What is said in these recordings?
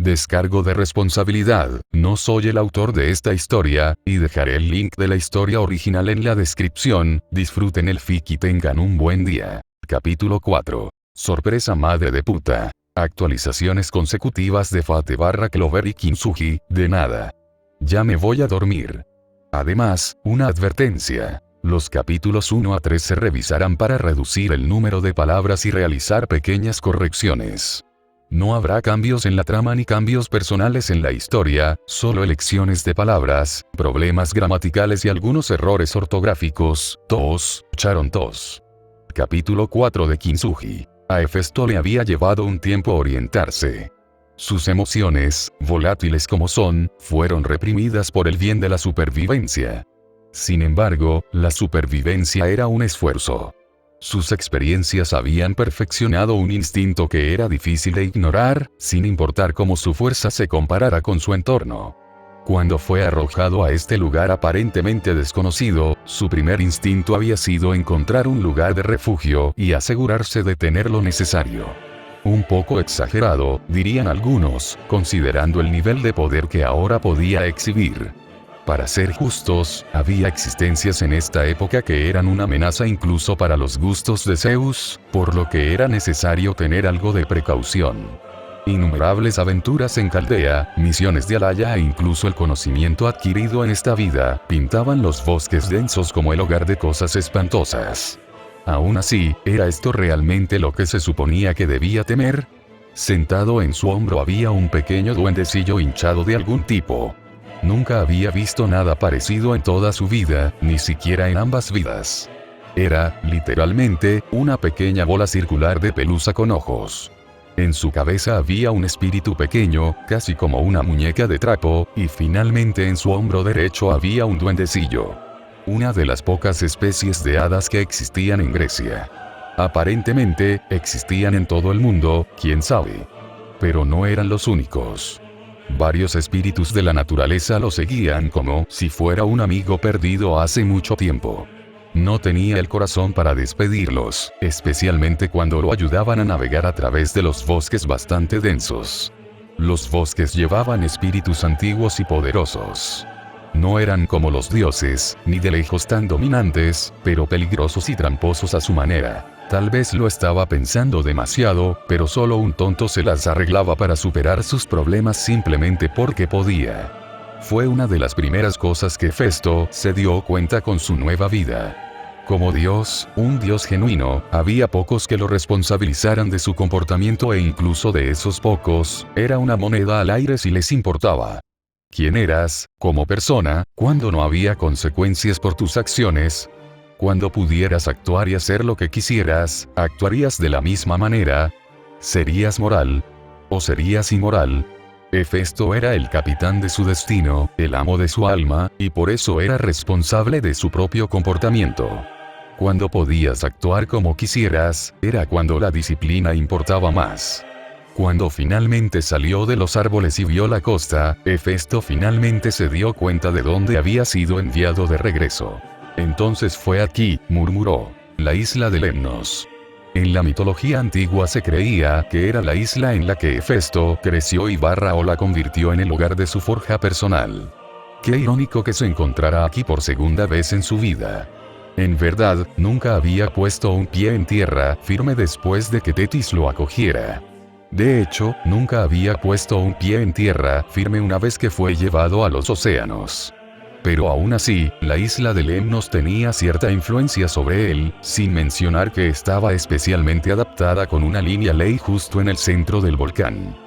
Descargo de responsabilidad, no soy el autor de esta historia, y dejaré el link de la historia original en la descripción. Disfruten el fic y tengan un buen día. Capítulo 4. Sorpresa madre de puta. Actualizaciones consecutivas de Fate / Clover y Kintsugi, de nada. Ya me voy a dormir. Además, una advertencia. Los capítulos 1 a 3 se revisarán para reducir el número de palabras y realizar pequeñas correcciones. No habrá cambios en la trama ni cambios personales en la historia, solo elecciones de palabras, problemas gramaticales y algunos errores ortográficos. Charon tos. Capítulo 4 de Kintsugi. A Hefesto le había llevado un tiempo orientarse. Sus emociones, volátiles como son, fueron reprimidas por el bien de la supervivencia. Sin embargo, la supervivencia era un esfuerzo. Sus experiencias habían perfeccionado un instinto que era difícil de ignorar, sin importar cómo su fuerza se comparara con su entorno. Cuando fue arrojado a este lugar aparentemente desconocido, su primer instinto había sido encontrar un lugar de refugio y asegurarse de tener lo necesario. Un poco exagerado, dirían algunos, considerando el nivel de poder que ahora podía exhibir. Para ser justos, había existencias en esta época que eran una amenaza incluso para los gustos de Zeus, por lo que era necesario tener algo de precaución. Innumerables aventuras en Caldea, misiones de Alaya e incluso el conocimiento adquirido en esta vida, pintaban los bosques densos como el hogar de cosas espantosas. Aún así, ¿era esto realmente lo que se suponía que debía temer? Sentado en su hombro había un pequeño duendecillo hinchado de algún tipo. Nunca había visto nada parecido en toda su vida, ni siquiera en ambas vidas. Era, literalmente, una pequeña bola circular de pelusa con ojos. En su cabeza había un espíritu pequeño, casi como una muñeca de trapo, y finalmente en su hombro derecho había un duendecillo. Una de las pocas especies de hadas que existían en Grecia. Aparentemente, existían en todo el mundo, quién sabe. Pero no eran los únicos. Varios espíritus de la naturaleza lo seguían como si fuera un amigo perdido hace mucho tiempo. No tenía el corazón para despedirlos, especialmente cuando lo ayudaban a navegar a través de los bosques bastante densos. Los bosques llevaban espíritus antiguos y poderosos. No eran como los dioses, ni de lejos tan dominantes, pero peligrosos y tramposos a su manera. Tal vez lo estaba pensando demasiado, pero solo un tonto se las arreglaba para superar sus problemas simplemente porque podía. Fue una de las primeras cosas que Hefesto se dio cuenta con su nueva vida. Como Dios, un Dios genuino, había pocos que lo responsabilizaran de su comportamiento e incluso de esos pocos, era una moneda al aire si les importaba. ¿Quién eras, como persona, cuando no había consecuencias por tus acciones? Cuando pudieras actuar y hacer lo que quisieras, ¿actuarías de la misma manera? ¿Serías moral? ¿O serías inmoral? Hefesto era el capitán de su destino, el amo de su alma, y por eso era responsable de su propio comportamiento. Cuando podías actuar como quisieras, era cuando la disciplina importaba más. Cuando finalmente salió de los árboles y vio la costa, Hefesto finalmente se dio cuenta de dónde había sido enviado de regreso. Entonces fue aquí, murmuró, la isla de Lemnos. En la mitología antigua se creía que era la isla en la que Hefesto creció y o la convirtió en el hogar de su forja personal. Qué irónico que se encontrara aquí por segunda vez en su vida. En verdad, nunca había puesto un pie en tierra firme después de que Tetis lo acogiera. De hecho, nunca había puesto un pie en tierra firme una vez que fue llevado a los océanos. Pero aún así, la isla de Lemnos tenía cierta influencia sobre él, sin mencionar que estaba especialmente adaptada con una línea ley justo en el centro del volcán.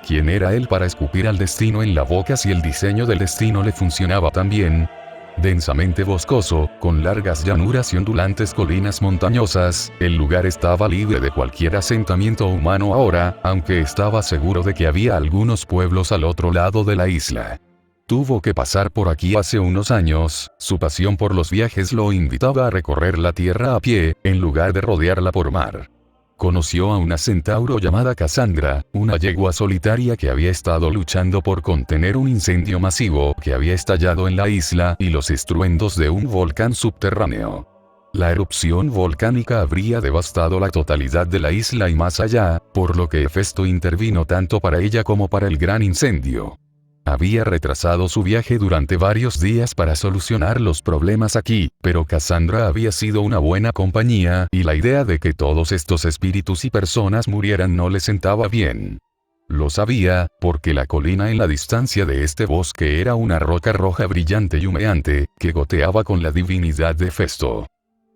¿Quién era él para escupir al destino en la boca si el diseño del destino le funcionaba tan bien? Densamente boscoso, con largas llanuras y ondulantes colinas montañosas, el lugar estaba libre de cualquier asentamiento humano ahora, aunque estaba seguro de que había algunos pueblos al otro lado de la isla. Tuvo que pasar por aquí hace unos años, su pasión por los viajes lo invitaba a recorrer la tierra a pie, en lugar de rodearla por mar. Conoció a una centauro llamada Cassandra, una yegua solitaria que había estado luchando por contener un incendio masivo que había estallado en la isla y los estruendos de un volcán subterráneo. La erupción volcánica habría devastado la totalidad de la isla y más allá, por lo que Hefesto intervino tanto para ella como para el gran incendio. Había retrasado su viaje durante varios días para solucionar los problemas aquí, pero Cassandra había sido una buena compañía y la idea de que todos estos espíritus y personas murieran no le sentaba bien. Lo sabía, porque la colina en la distancia de este bosque era una roca roja brillante y humeante, que goteaba con la divinidad de Hefesto.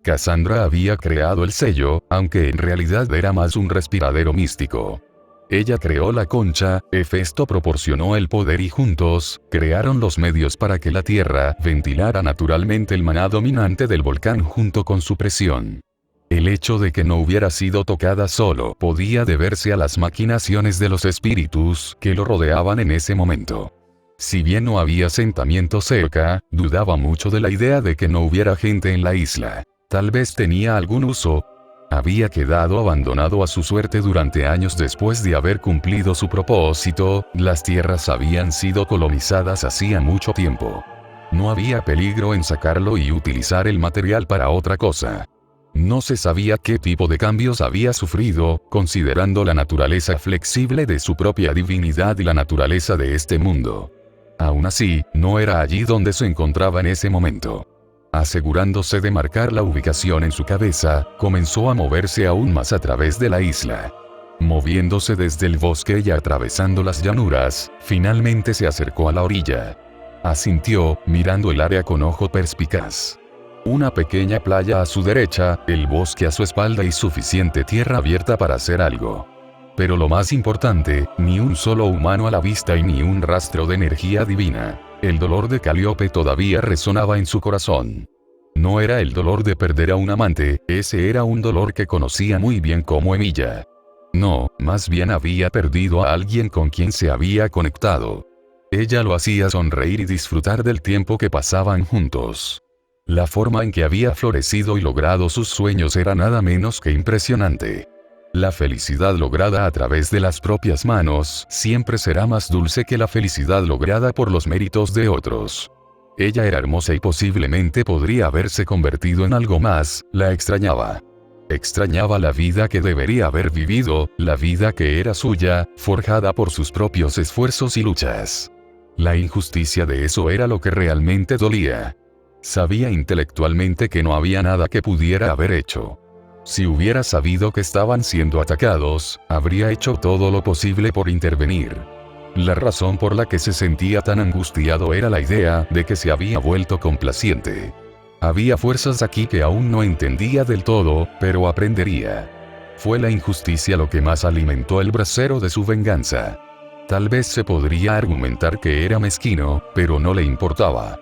Cassandra había creado el sello, aunque en realidad era más un respiradero místico. Ella creó la concha, Hefesto proporcionó el poder y juntos, crearon los medios para que la Tierra ventilara naturalmente el maná dominante del volcán junto con su presión. El hecho de que no hubiera sido tocada solo podía deberse a las maquinaciones de los espíritus que lo rodeaban en ese momento. Si bien no había asentamiento cerca, dudaba mucho de la idea de que no hubiera gente en la isla. Tal vez tenía algún uso. Había quedado abandonado a su suerte durante años después de haber cumplido su propósito, las tierras habían sido colonizadas hacía mucho tiempo. No había peligro en sacarlo y utilizar el material para otra cosa. No se sabía qué tipo de cambios había sufrido, considerando la naturaleza flexible de su propia divinidad y la naturaleza de este mundo. Aún así, no era allí donde se encontraba en ese momento. Asegurándose de marcar la ubicación en su cabeza, comenzó a moverse aún más a través de la isla. Moviéndose desde el bosque y atravesando las llanuras, finalmente se acercó a la orilla. Asintió, mirando el área con ojo perspicaz. Una pequeña playa a su derecha, el bosque a su espalda y suficiente tierra abierta para hacer algo. Pero lo más importante, ni un solo humano a la vista y ni un rastro de energía divina. El dolor de Calíope todavía resonaba en su corazón. No era el dolor de perder a un amante, ese era un dolor que conocía muy bien como Emilia. No, más bien había perdido a alguien con quien se había conectado. Ella lo hacía sonreír y disfrutar del tiempo que pasaban juntos. La forma en que había florecido y logrado sus sueños era nada menos que impresionante. La felicidad lograda a través de las propias manos siempre será más dulce que la felicidad lograda por los méritos de otros. Ella era hermosa y posiblemente podría haberse convertido en algo más, la extrañaba. Extrañaba la vida que debería haber vivido, la vida que era suya, forjada por sus propios esfuerzos y luchas. La injusticia de eso era lo que realmente dolía. Sabía intelectualmente que no había nada que pudiera haber hecho. Si hubiera sabido que estaban siendo atacados, habría hecho todo lo posible por intervenir. La razón por la que se sentía tan angustiado era la idea de que se había vuelto complaciente. Había fuerzas aquí que aún no entendía del todo, pero aprendería. Fue la injusticia lo que más alimentó el brasero de su venganza. Tal vez se podría argumentar que era mezquino, pero no le importaba.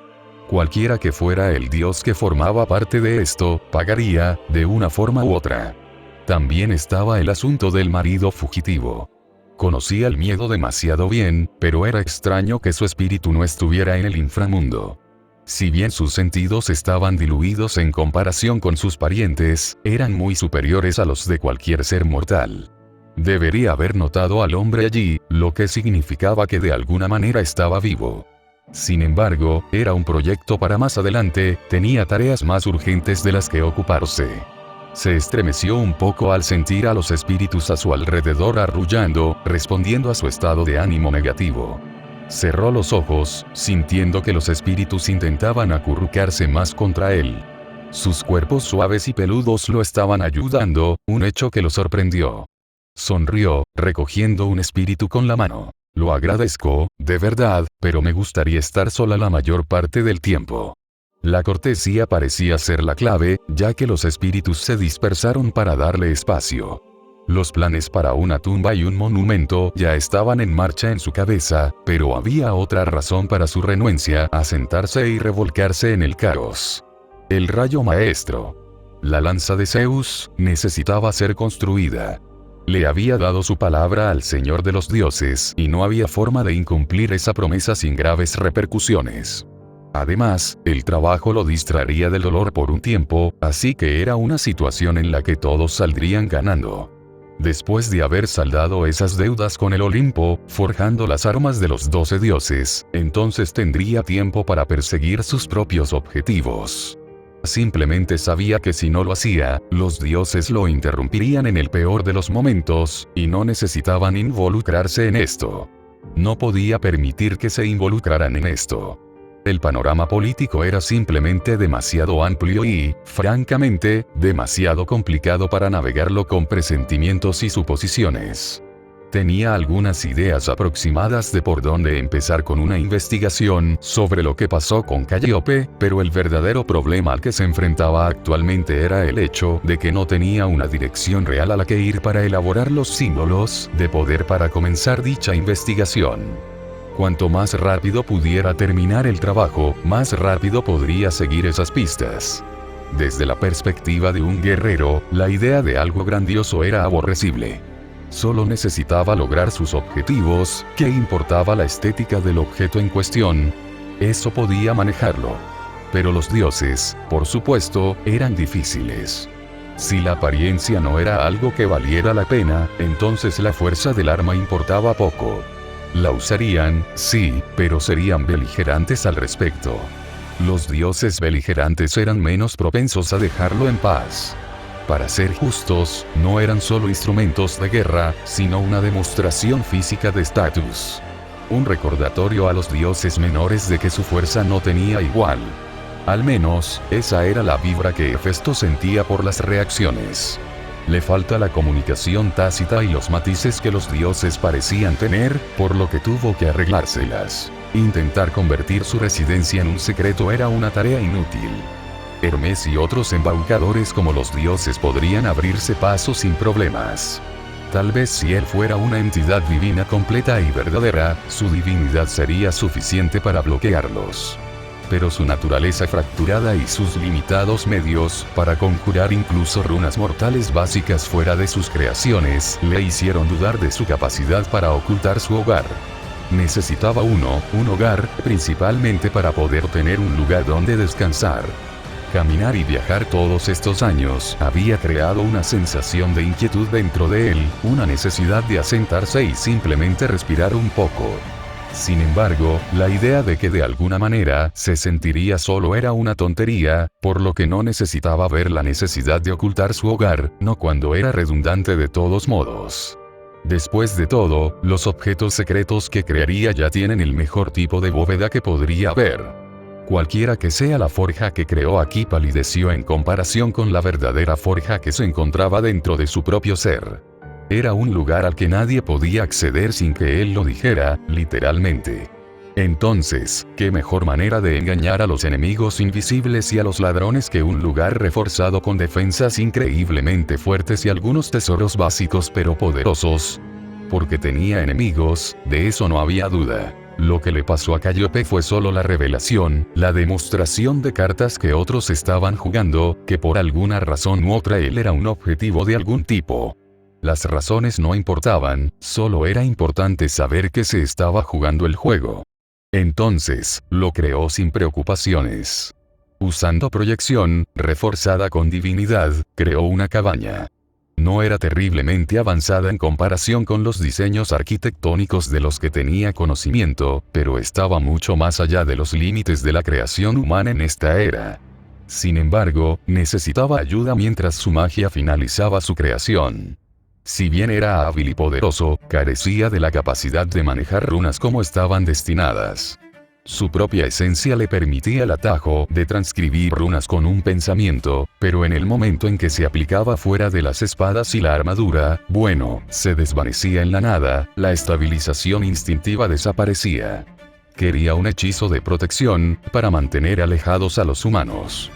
Cualquiera que fuera el dios que formaba parte de esto, pagaría, de una forma u otra. También estaba el asunto del marido fugitivo. Conocía el miedo demasiado bien, pero era extraño que su espíritu no estuviera en el inframundo. Si bien sus sentidos estaban diluidos en comparación con sus parientes, eran muy superiores a los de cualquier ser mortal. Debería haber notado al hombre allí, lo que significaba que de alguna manera estaba vivo. Sin embargo, era un proyecto para más adelante, tenía tareas más urgentes de las que ocuparse. Se estremeció un poco al sentir a los espíritus a su alrededor arrullando, respondiendo a su estado de ánimo negativo. Cerró los ojos, sintiendo que los espíritus intentaban acurrucarse más contra él. Sus cuerpos suaves y peludos lo estaban ayudando, un hecho que lo sorprendió. Sonrió, recogiendo un espíritu con la mano. Lo agradezco, de verdad, pero me gustaría estar sola la mayor parte del tiempo. La cortesía parecía ser la clave, ya que los espíritus se dispersaron para darle espacio. Los planes para una tumba y un monumento ya estaban en marcha en su cabeza, pero había otra razón para su renuencia a sentarse y revolcarse en el caos. El rayo maestro. La lanza de Zeus necesitaba ser construida. Le había dado su palabra al Señor de los Dioses y no había forma de incumplir esa promesa sin graves repercusiones. Además, el trabajo lo distraería del dolor por un tiempo, así que era una situación en la que todos saldrían ganando. Después de haber saldado esas deudas con el Olimpo, forjando las armas de los 12 dioses, entonces tendría tiempo para perseguir sus propios objetivos. Simplemente sabía que si no lo hacía, los dioses lo interrumpirían en el peor de los momentos, y no necesitaban involucrarse en esto. No podía permitir que se involucraran en esto. El panorama político era simplemente demasiado amplio y, francamente, demasiado complicado para navegarlo con presentimientos y suposiciones. Tenía algunas ideas aproximadas de por dónde empezar con una investigación sobre lo que pasó con Calliope, pero el verdadero problema al que se enfrentaba actualmente era el hecho de que no tenía una dirección real a la que ir para elaborar los símbolos de poder para comenzar dicha investigación. Cuanto más rápido pudiera terminar el trabajo, más rápido podría seguir esas pistas. Desde la perspectiva de un guerrero, la idea de algo grandioso era aborrecible. Solo necesitaba lograr sus objetivos, ¿qué importaba la estética del objeto en cuestión? Eso podía manejarlo. Pero los dioses, por supuesto, eran difíciles. Si la apariencia no era algo que valiera la pena, entonces la fuerza del arma importaba poco. La usarían, sí, pero serían beligerantes al respecto. Los dioses beligerantes eran menos propensos a dejarlo en paz. Para ser justos, no eran solo instrumentos de guerra, sino una demostración física de estatus. Un recordatorio a los dioses menores de que su fuerza no tenía igual. Al menos, esa era la vibra que Hefesto sentía por las reacciones. Le falta la comunicación tácita y los matices que los dioses parecían tener, por lo que tuvo que arreglárselas. Intentar convertir su residencia en un secreto era una tarea inútil. Hermes y otros embaucadores como los dioses podrían abrirse paso sin problemas. Tal vez si él fuera una entidad divina completa y verdadera, su divinidad sería suficiente para bloquearlos. Pero su naturaleza fracturada y sus limitados medios para conjurar incluso runas mortales básicas fuera de sus creaciones le hicieron dudar de su capacidad para ocultar su hogar. Necesitaba un hogar, principalmente para poder tener un lugar donde descansar. Caminar y viajar todos estos años había creado una sensación de inquietud dentro de él, una necesidad de asentarse y simplemente respirar un poco. Sin embargo, la idea de que de alguna manera se sentiría solo era una tontería, por lo que no necesitaba ver la necesidad de ocultar su hogar, no cuando era redundante de todos modos. Después de todo, los objetos secretos que crearía ya tienen el mejor tipo de bóveda que podría haber. Cualquiera que sea la forja que creó aquí palideció en comparación con la verdadera forja que se encontraba dentro de su propio ser. Era un lugar al que nadie podía acceder sin que él lo dijera, literalmente. Entonces, ¿qué mejor manera de engañar a los enemigos invisibles y a los ladrones que un lugar reforzado con defensas increíblemente fuertes y algunos tesoros básicos pero poderosos? Porque tenía enemigos, de eso no había duda. Lo que le pasó a Calliope fue solo la revelación, la demostración de cartas que otros estaban jugando, que por alguna razón u otra él era un objetivo de algún tipo. Las razones no importaban, solo era importante saber que se estaba jugando el juego. Entonces, lo creó sin preocupaciones. Usando proyección, reforzada con divinidad, creó una cabaña. No era terriblemente avanzada en comparación con los diseños arquitectónicos de los que tenía conocimiento, pero estaba mucho más allá de los límites de la creación humana en esta era. Sin embargo, necesitaba ayuda mientras su magia finalizaba su creación. Si bien era hábil y poderoso, carecía de la capacidad de manejar runas como estaban destinadas. Su propia esencia le permitía el atajo de transcribir runas con un pensamiento, pero en el momento en que se aplicaba fuera de las espadas y la armadura, bueno, se desvanecía en la nada, la estabilización instintiva desaparecía. Quería un hechizo de protección, para mantener alejados a los humanos.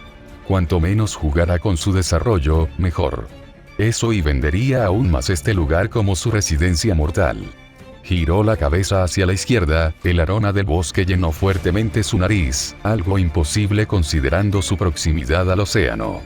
Cuanto menos jugara con su desarrollo, mejor. Eso y vendería aún más este lugar como su residencia mortal. Giró la cabeza hacia la izquierda, el aroma del bosque llenó fuertemente su nariz, algo imposible considerando su proximidad al océano.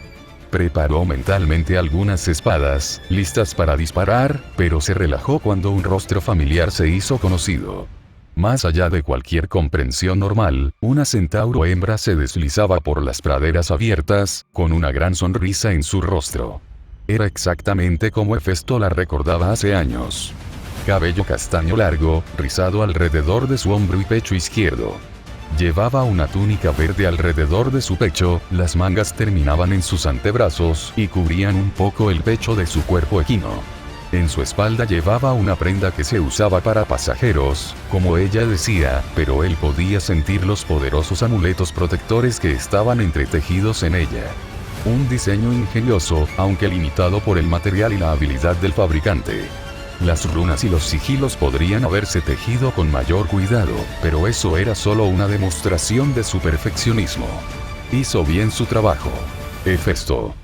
Preparó mentalmente algunas espadas, listas para disparar, pero se relajó cuando un rostro familiar se hizo conocido. Más allá de cualquier comprensión normal, una centauro hembra se deslizaba por las praderas abiertas, con una gran sonrisa en su rostro. Era exactamente como Hefesto la recordaba hace años. Cabello castaño largo, rizado alrededor de su hombro y pecho izquierdo. Llevaba una túnica verde alrededor de su pecho, las mangas terminaban en sus antebrazos y cubrían un poco el pecho de su cuerpo equino. En su espalda llevaba una prenda que se usaba para pasajeros, como ella decía, pero él podía sentir los poderosos amuletos protectores que estaban entretejidos en ella. Un diseño ingenioso, aunque limitado por el material y la habilidad del fabricante. Las runas y los sigilos podrían haberse tejido con mayor cuidado, pero eso era solo una demostración de su perfeccionismo. Hizo bien su trabajo. Hefesto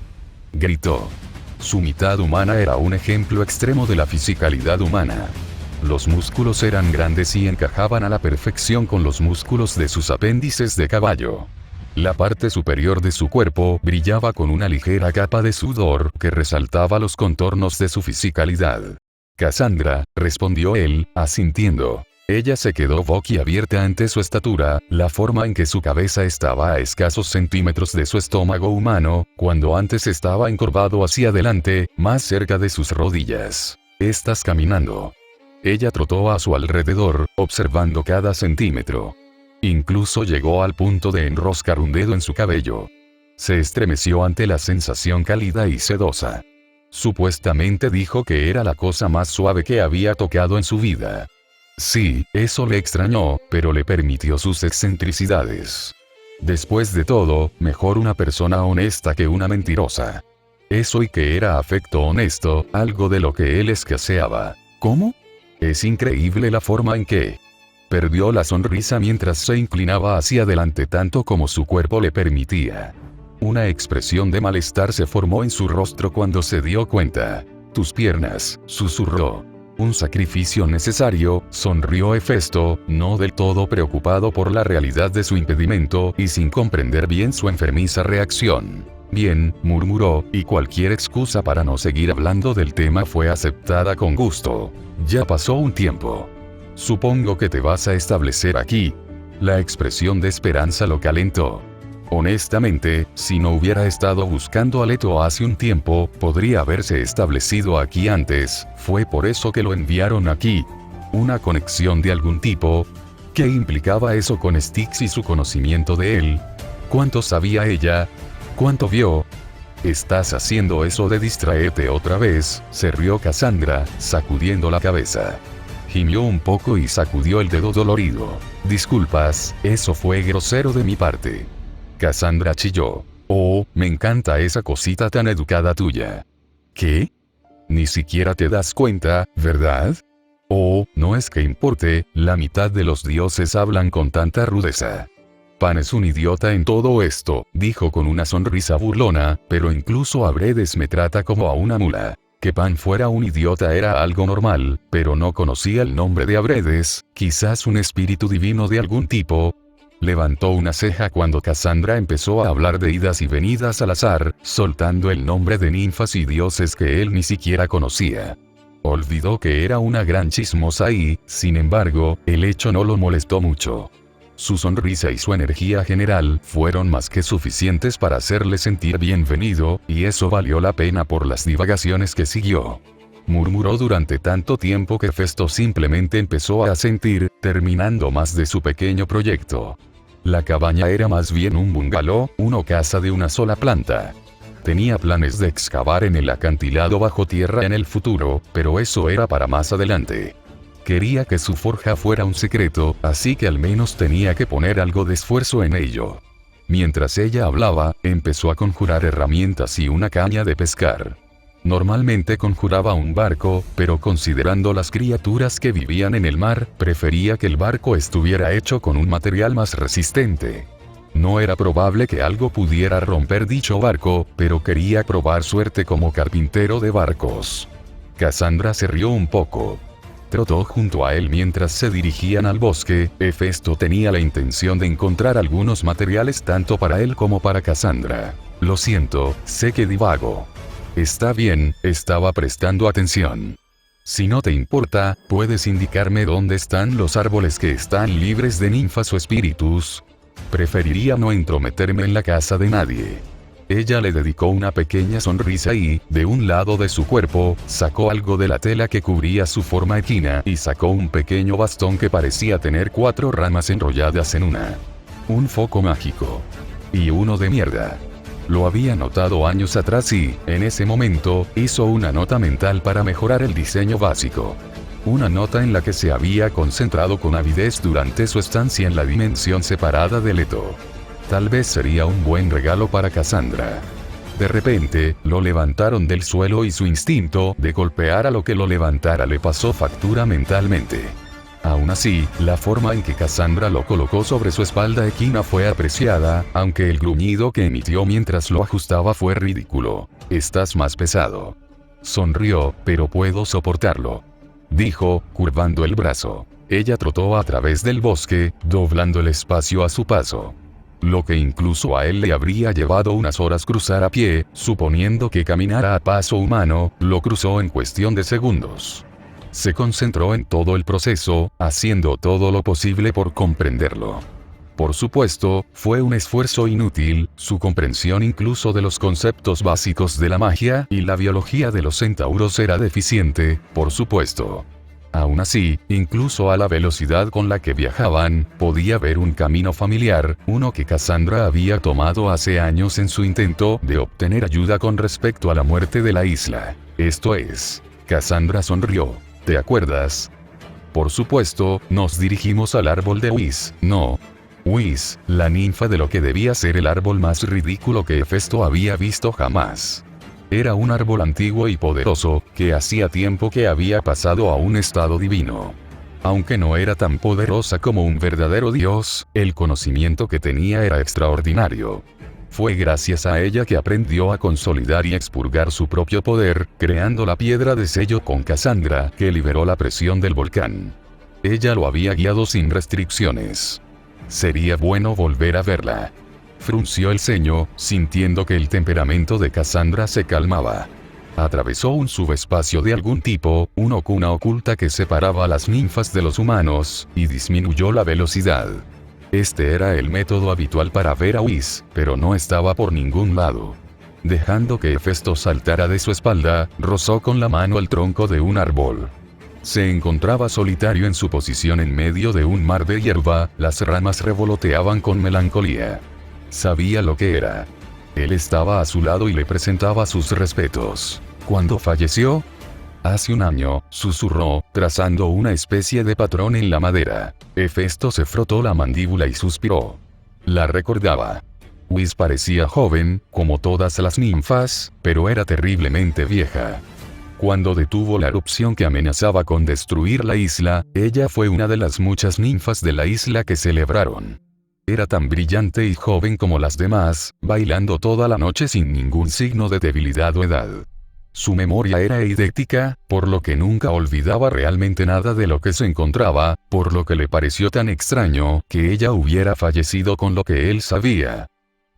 gritó. Su mitad humana era un ejemplo extremo de la fisicalidad humana. Los músculos eran grandes y encajaban a la perfección con los músculos de sus apéndices de caballo. La parte superior de su cuerpo brillaba con una ligera capa de sudor que resaltaba los contornos de su fisicalidad. Cassandra, respondió él, asintiendo. Ella se quedó boquiabierta ante su estatura, la forma en que su cabeza estaba a escasos centímetros de su estómago humano, cuando antes estaba encorvado hacia adelante, más cerca de sus rodillas. Estás caminando. Ella trotó a su alrededor, observando cada centímetro. Incluso llegó al punto de enroscar un dedo en su cabello. Se estremeció ante la sensación cálida y sedosa. Supuestamente dijo que era la cosa más suave que había tocado en su vida. Sí, eso le extrañó, pero le permitió sus excentricidades. Después de todo, mejor una persona honesta que una mentirosa. Eso y que era afecto honesto, algo de lo que él escaseaba. ¿Cómo? Es increíble la forma en que... Perdió la sonrisa mientras se inclinaba hacia adelante tanto como su cuerpo le permitía. Una expresión de malestar se formó en su rostro cuando se dio cuenta. Tus piernas, susurró. Un sacrificio necesario, sonrió Hefesto, no del todo preocupado por la realidad de su impedimento y sin comprender bien su enfermiza reacción. Bien, murmuró, y cualquier excusa para no seguir hablando del tema fue aceptada con gusto. Ya pasó un tiempo. Supongo que te vas a establecer aquí. La expresión de esperanza lo calentó. Honestamente, si no hubiera estado buscando a Leto hace un tiempo, podría haberse establecido aquí antes, fue por eso que lo enviaron aquí. ¿Una conexión de algún tipo? ¿Qué implicaba eso con Styx y su conocimiento de él? ¿Cuánto sabía ella? ¿Cuánto vio? ¿Estás haciendo eso de distraerte otra vez?, se rió Cassandra, sacudiendo la cabeza. Gimió un poco y sacudió el dedo dolorido. Disculpas, eso fue grosero de mi parte. Cassandra chilló. Oh, me encanta esa cosita tan educada tuya. ¿Qué? Ni siquiera te das cuenta, ¿verdad? Oh, no es que importe, la mitad de los dioses hablan con tanta rudeza. Pan es un idiota en todo esto, dijo con una sonrisa burlona, pero incluso Abredes me trata como a una mula. Que Pan fuera un idiota era algo normal, pero no conocía el nombre de Abredes, quizás un espíritu divino de algún tipo. Levantó una ceja cuando Cassandra empezó a hablar de idas y venidas al azar, soltando el nombre de ninfas y dioses que él ni siquiera conocía. Olvidó que era una gran chismosa y, sin embargo, el hecho no lo molestó mucho. Su sonrisa y su energía general fueron más que suficientes para hacerle sentir bienvenido, y eso valió la pena por las divagaciones que siguió. Murmuró durante tanto tiempo que Hefesto simplemente empezó a asentir, terminando más de su pequeño proyecto. La cabaña era más bien un bungalow, una casa de una sola planta. Tenía planes de excavar en el acantilado bajo tierra en el futuro, pero eso era para más adelante. Quería que su forja fuera un secreto, así que al menos tenía que poner algo de esfuerzo en ello. Mientras ella hablaba, empezó a conjurar herramientas y una caña de pescar. Normalmente conjuraba un barco, pero considerando las criaturas que vivían en el mar, prefería que el barco estuviera hecho con un material más resistente. No era probable que algo pudiera romper dicho barco, pero quería probar suerte como carpintero de barcos. Cassandra se rió un poco. Trotó junto a él mientras se dirigían al bosque. Hefesto tenía la intención de encontrar algunos materiales tanto para él como para Cassandra. Lo siento, sé que divago. Está bien, estaba prestando atención. Si no te importa, ¿puedes indicarme dónde están los árboles que están libres de ninfas o espíritus? Preferiría no entrometerme en la casa de nadie. Ella le dedicó una pequeña sonrisa y, de un lado de su cuerpo, sacó algo de la tela que cubría su forma equina y sacó un pequeño bastón que parecía tener 4 ramas enrolladas en una. Un foco mágico. Y uno de mierda. Lo había notado años atrás y, en ese momento, hizo una nota mental para mejorar el diseño básico. Una nota en la que se había concentrado con avidez durante su estancia en la dimensión separada de Leto. Tal vez sería un buen regalo para Cassandra. De repente, lo levantaron del suelo y su instinto de golpear a lo que lo levantara le pasó factura mentalmente. Aún así, la forma en que Cassandra lo colocó sobre su espalda equina fue apreciada, aunque el gruñido que emitió mientras lo ajustaba fue ridículo. «Estás más pesado». Sonrió, «pero puedo soportarlo», dijo, curvando el brazo. Ella trotó a través del bosque, doblando el espacio a su paso. Lo que incluso a él le habría llevado unas horas cruzar a pie, suponiendo que caminara a paso humano, lo cruzó en cuestión de segundos. Se concentró en todo el proceso, haciendo todo lo posible por comprenderlo. Por supuesto, fue un esfuerzo inútil, su comprensión incluso de los conceptos básicos de la magia y la biología de los centauros era deficiente, por supuesto. Aún así, incluso a la velocidad con la que viajaban, podía ver un camino familiar, uno que Cassandra había tomado hace años en su intento de obtener ayuda con respecto a la muerte de la isla. Esto es. Cassandra sonrió. ¿Te acuerdas? Por supuesto, nos dirigimos al árbol de Whis, ¿no? Whis, la ninfa de lo que debía ser el árbol más ridículo que Hefesto había visto jamás. Era un árbol antiguo y poderoso, que hacía tiempo que había pasado a un estado divino. Aunque no era tan poderosa como un verdadero dios, el conocimiento que tenía era extraordinario. Fue gracias a ella que aprendió a consolidar y expurgar su propio poder, creando la piedra de sello con Cassandra, que liberó la presión del volcán. Ella lo había guiado sin restricciones. Sería bueno volver a verla. Frunció el ceño, sintiendo que el temperamento de Cassandra se calmaba. Atravesó un subespacio de algún tipo, una cuna oculta que separaba a las ninfas de los humanos, y disminuyó la velocidad. Este era el método habitual para ver a Whis, pero no estaba por ningún lado. Dejando que Hefesto saltara de su espalda, rozó con la mano el tronco de un árbol. Se encontraba solitario en su posición en medio de un mar de hierba, las ramas revoloteaban con melancolía. Sabía lo que era. Él estaba a su lado y le presentaba sus respetos. ¿Cuándo falleció? Hace un año, susurró, trazando una especie de patrón en la madera. Hefesto se frotó la mandíbula y suspiró. La recordaba. Whis parecía joven, como todas las ninfas, pero era terriblemente vieja. Cuando detuvo la erupción que amenazaba con destruir la isla, ella fue una de las muchas ninfas de la isla que celebraron. Era tan brillante y joven como las demás, bailando toda la noche sin ningún signo de debilidad o edad. Su memoria era eidética, por lo que nunca olvidaba realmente nada de lo que se encontraba, por lo que le pareció tan extraño que ella hubiera fallecido con lo que él sabía.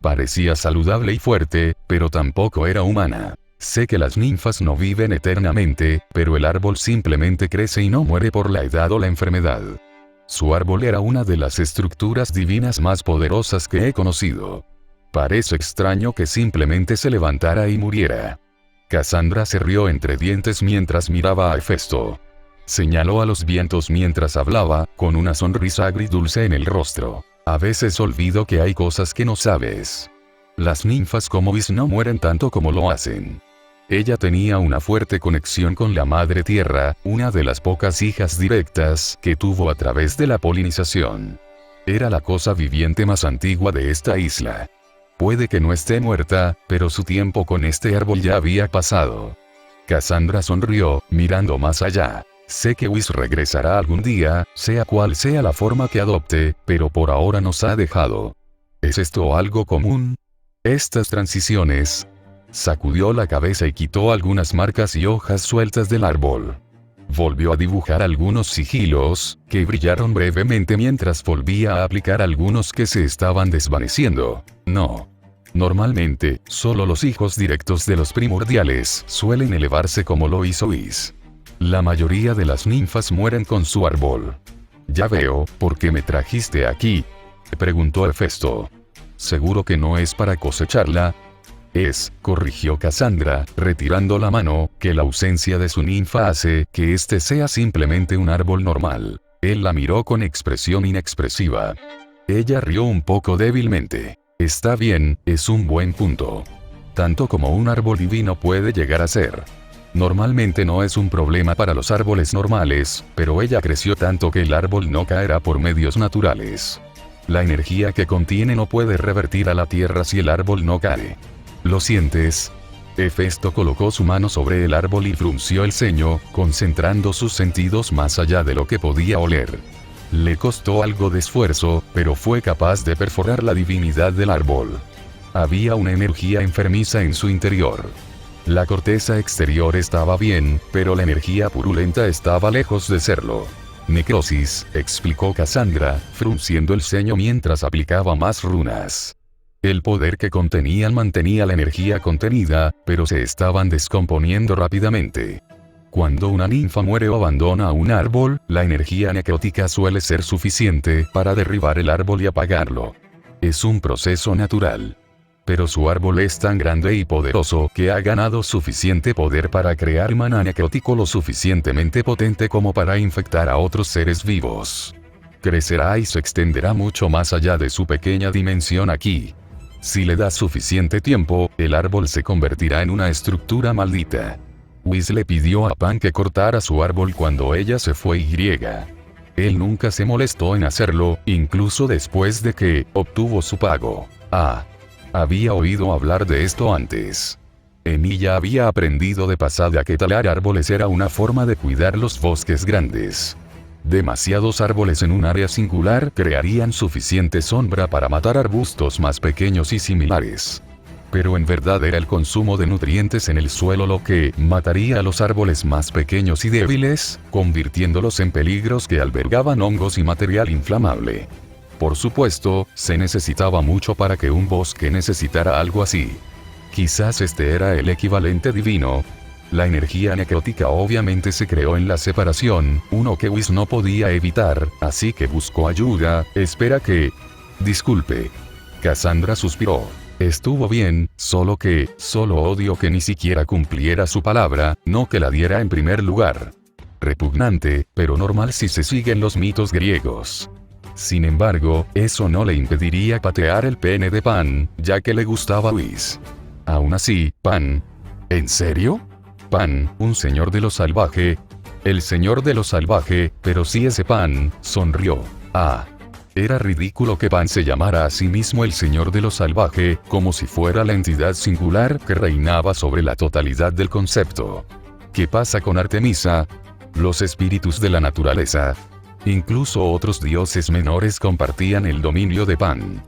Parecía saludable y fuerte, pero tampoco era humana. Sé que las ninfas no viven eternamente, pero el árbol simplemente crece y no muere por la edad o la enfermedad. Su árbol era una de las estructuras divinas más poderosas que he conocido. Parece extraño que simplemente se levantara y muriera. Cassandra se rió entre dientes mientras miraba a Hefesto. Señaló a los vientos mientras hablaba, con una sonrisa agridulce en el rostro. A veces olvido que hay cosas que no sabes. Las ninfas como Whis no mueren tanto como lo hacen. Ella tenía una fuerte conexión con la Madre Tierra, una de las pocas hijas directas que tuvo a través de la polinización. Era la cosa viviente más antigua de esta isla. Puede que no esté muerta, pero su tiempo con este árbol ya había pasado. Cassandra sonrió, mirando más allá. Sé que Whis regresará algún día, sea cual sea la forma que adopte, pero por ahora nos ha dejado. ¿Es esto algo común? Estas transiciones. Sacudió la cabeza y quitó algunas marcas y hojas sueltas del árbol. Volvió a dibujar algunos sigilos, que brillaron brevemente mientras volvía a aplicar algunos que se estaban desvaneciendo. No. Normalmente, solo los hijos directos de los primordiales suelen elevarse como lo hizo Whis. La mayoría de las ninfas mueren con su árbol. Ya veo, ¿por qué me trajiste aquí?, preguntó Hefesto. ¿Seguro que no es para cosecharla? Corrigió Cassandra, retirando la mano, que la ausencia de su ninfa hace que este sea simplemente un árbol normal. Él la miró con expresión inexpresiva. Ella rió un poco débilmente. Está bien, es un buen punto. Tanto como un árbol divino puede llegar a ser. Normalmente no es un problema para los árboles normales, pero ella creció tanto que el árbol no caerá por medios naturales. La energía que contiene no puede revertir a la tierra si el árbol no cae. ¿Lo sientes? Hefesto colocó su mano sobre el árbol y frunció el ceño, concentrando sus sentidos más allá de lo que podía oler. Le costó algo de esfuerzo, pero fue capaz de perforar la divinidad del árbol. Había una energía enfermiza en su interior. La corteza exterior estaba bien, pero la energía purulenta estaba lejos de serlo. Necrosis, explicó Cassandra, frunciendo el ceño mientras aplicaba más runas. El poder que contenían mantenía la energía contenida, pero se estaban descomponiendo rápidamente. Cuando una ninfa muere o abandona un árbol, la energía necrótica suele ser suficiente para derribar el árbol y apagarlo. Es un proceso natural. Pero su árbol es tan grande y poderoso que ha ganado suficiente poder para crear maná necrótico lo suficientemente potente como para infectar a otros seres vivos. Crecerá y se extenderá mucho más allá de su pequeña dimensión aquí. Si le das suficiente tiempo, el árbol se convertirá en una estructura maldita. Whis le pidió a Pan que cortara su árbol cuando ella se fue y. Él nunca se molestó en hacerlo, incluso después de que obtuvo su pago. Había oído hablar de esto antes. Emilia había aprendido de pasada que talar árboles era una forma de cuidar los bosques grandes. Demasiados árboles en un área singular crearían suficiente sombra para matar arbustos más pequeños y similares. Pero en verdad era el consumo de nutrientes en el suelo lo que mataría a los árboles más pequeños y débiles, convirtiéndolos en peligros que albergaban hongos y material inflamable. Por supuesto, se necesitaba mucho para que un bosque necesitara algo así. Quizás este era el equivalente divino. La energía necrótica obviamente se creó en la separación, uno que Whis no podía evitar, así que buscó ayuda. Disculpe. Cassandra suspiró. Estuvo bien, solo odio que ni siquiera cumpliera su palabra, no que la diera en primer lugar. Repugnante, pero normal si se siguen los mitos griegos. Sin embargo, eso no le impediría patear el pene de Pan, ya que le gustaba Whis. Aún así, Pan. ¿En serio? Pan, un señor de lo salvaje. El señor de lo salvaje, pero sí ese Pan, sonrió. Era ridículo que Pan se llamara a sí mismo el señor de lo salvaje, como si fuera la entidad singular que reinaba sobre la totalidad del concepto. ¿Qué pasa con Artemisa? Los espíritus de la naturaleza. Incluso otros dioses menores compartían el dominio de Pan.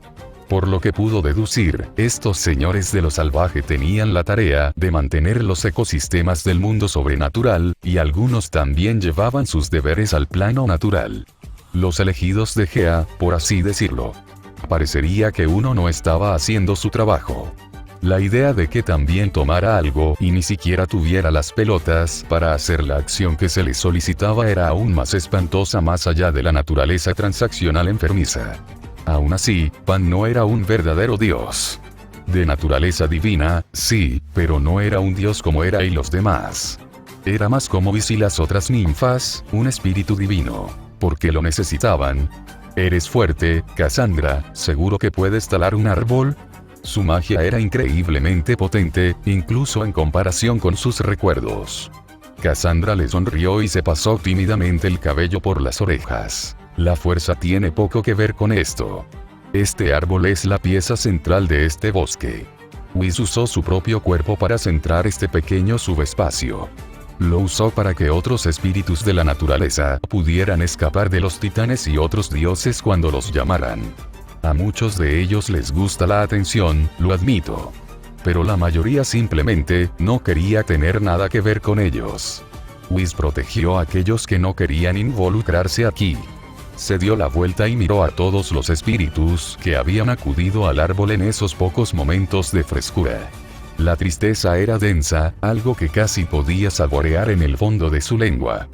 Por lo que pudo deducir, estos señores de lo salvaje tenían la tarea de mantener los ecosistemas del mundo sobrenatural, y algunos también llevaban sus deberes al plano natural. Los elegidos de Gea, por así decirlo. Parecería que uno no estaba haciendo su trabajo. La idea de que también tomara algo y ni siquiera tuviera las pelotas para hacer la acción que se le solicitaba era aún más espantosa más allá de la naturaleza transaccional enfermiza. Aún así, Pan no era un verdadero dios. De naturaleza divina, sí, pero no era un dios como Hera y los demás. Era más como Whis y las otras ninfas, un espíritu divino. Porque lo necesitaban. ¿Eres fuerte, Cassandra? ¿Seguro que puedes talar un árbol? Su magia era increíblemente potente, incluso en comparación con sus recuerdos. Cassandra le sonrió y se pasó tímidamente el cabello por las orejas. La fuerza tiene poco que ver con esto. Este árbol es la pieza central de este bosque. Whis usó su propio cuerpo para centrar este pequeño subespacio. Lo usó para que otros espíritus de la naturaleza pudieran escapar de los titanes y otros dioses cuando los llamaran. A muchos de ellos les gusta la atención, lo admito. Pero la mayoría simplemente no quería tener nada que ver con ellos. Whis protegió a aquellos que no querían involucrarse aquí. Se dio la vuelta y miró a todos los espíritus que habían acudido al árbol en esos pocos momentos de frescura. La tristeza era densa, algo que casi podía saborear en el fondo de su lengua.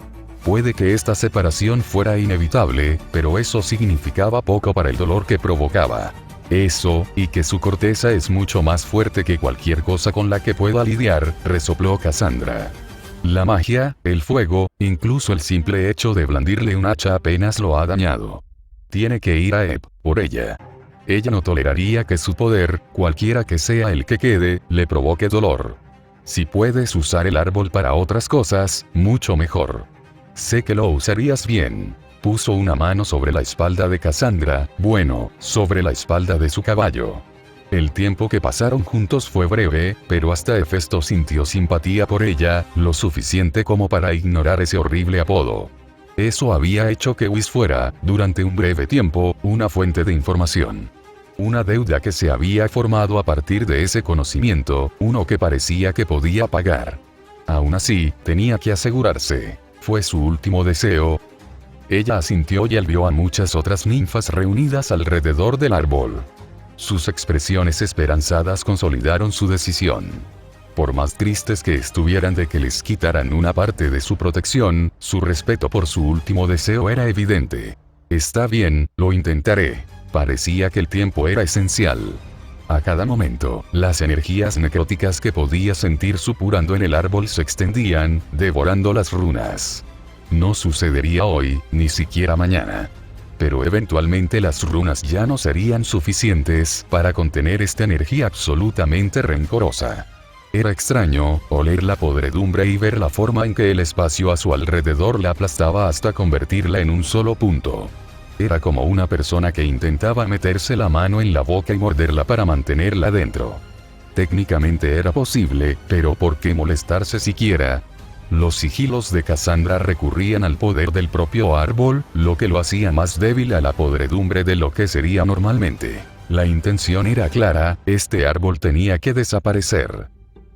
Puede que esta separación fuera inevitable, pero eso significaba poco para el dolor que provocaba. Eso, y que su corteza es mucho más fuerte que cualquier cosa con la que pueda lidiar, resopló Cassandra. La magia, el fuego, incluso el simple hecho de blandirle un hacha apenas lo ha dañado. Tiene que ir a Eb por ella. Ella no toleraría que su poder, cualquiera que sea el que quede, le provoque dolor. Si puedes usar el árbol para otras cosas, mucho mejor. Sé que lo usarías bien. Puso una mano sobre la espalda de Cassandra, bueno, sobre la espalda de su caballo. El tiempo que pasaron juntos fue breve, pero hasta Hefesto sintió simpatía por ella, lo suficiente como para ignorar ese horrible apodo. Eso había hecho que Whis fuera, durante un breve tiempo, una fuente de información. Una deuda que se había formado a partir de ese conocimiento, uno que parecía que podía pagar. Aún así, tenía que asegurarse. Fue su último deseo. Ella asintió y él vio a muchas otras ninfas reunidas alrededor del árbol. Sus expresiones esperanzadas consolidaron su decisión. Por más tristes que estuvieran de que les quitaran una parte de su protección, su respeto por su último deseo era evidente. Está bien, lo intentaré. Parecía que el tiempo era esencial. A cada momento, las energías necróticas que podía sentir supurando en el árbol se extendían, devorando las runas. No sucedería hoy, ni siquiera mañana. Pero eventualmente las runas ya no serían suficientes para contener esta energía absolutamente rencorosa. Era extraño, oler la podredumbre y ver la forma en que el espacio a su alrededor la aplastaba hasta convertirla en un solo punto. Era como una persona que intentaba meterse la mano en la boca y morderla para mantenerla dentro. Técnicamente era posible, pero ¿por qué molestarse siquiera? Los sigilos de Cassandra recurrían al poder del propio árbol, lo que lo hacía más débil a la podredumbre de lo que sería normalmente. La intención era clara, este árbol tenía que desaparecer.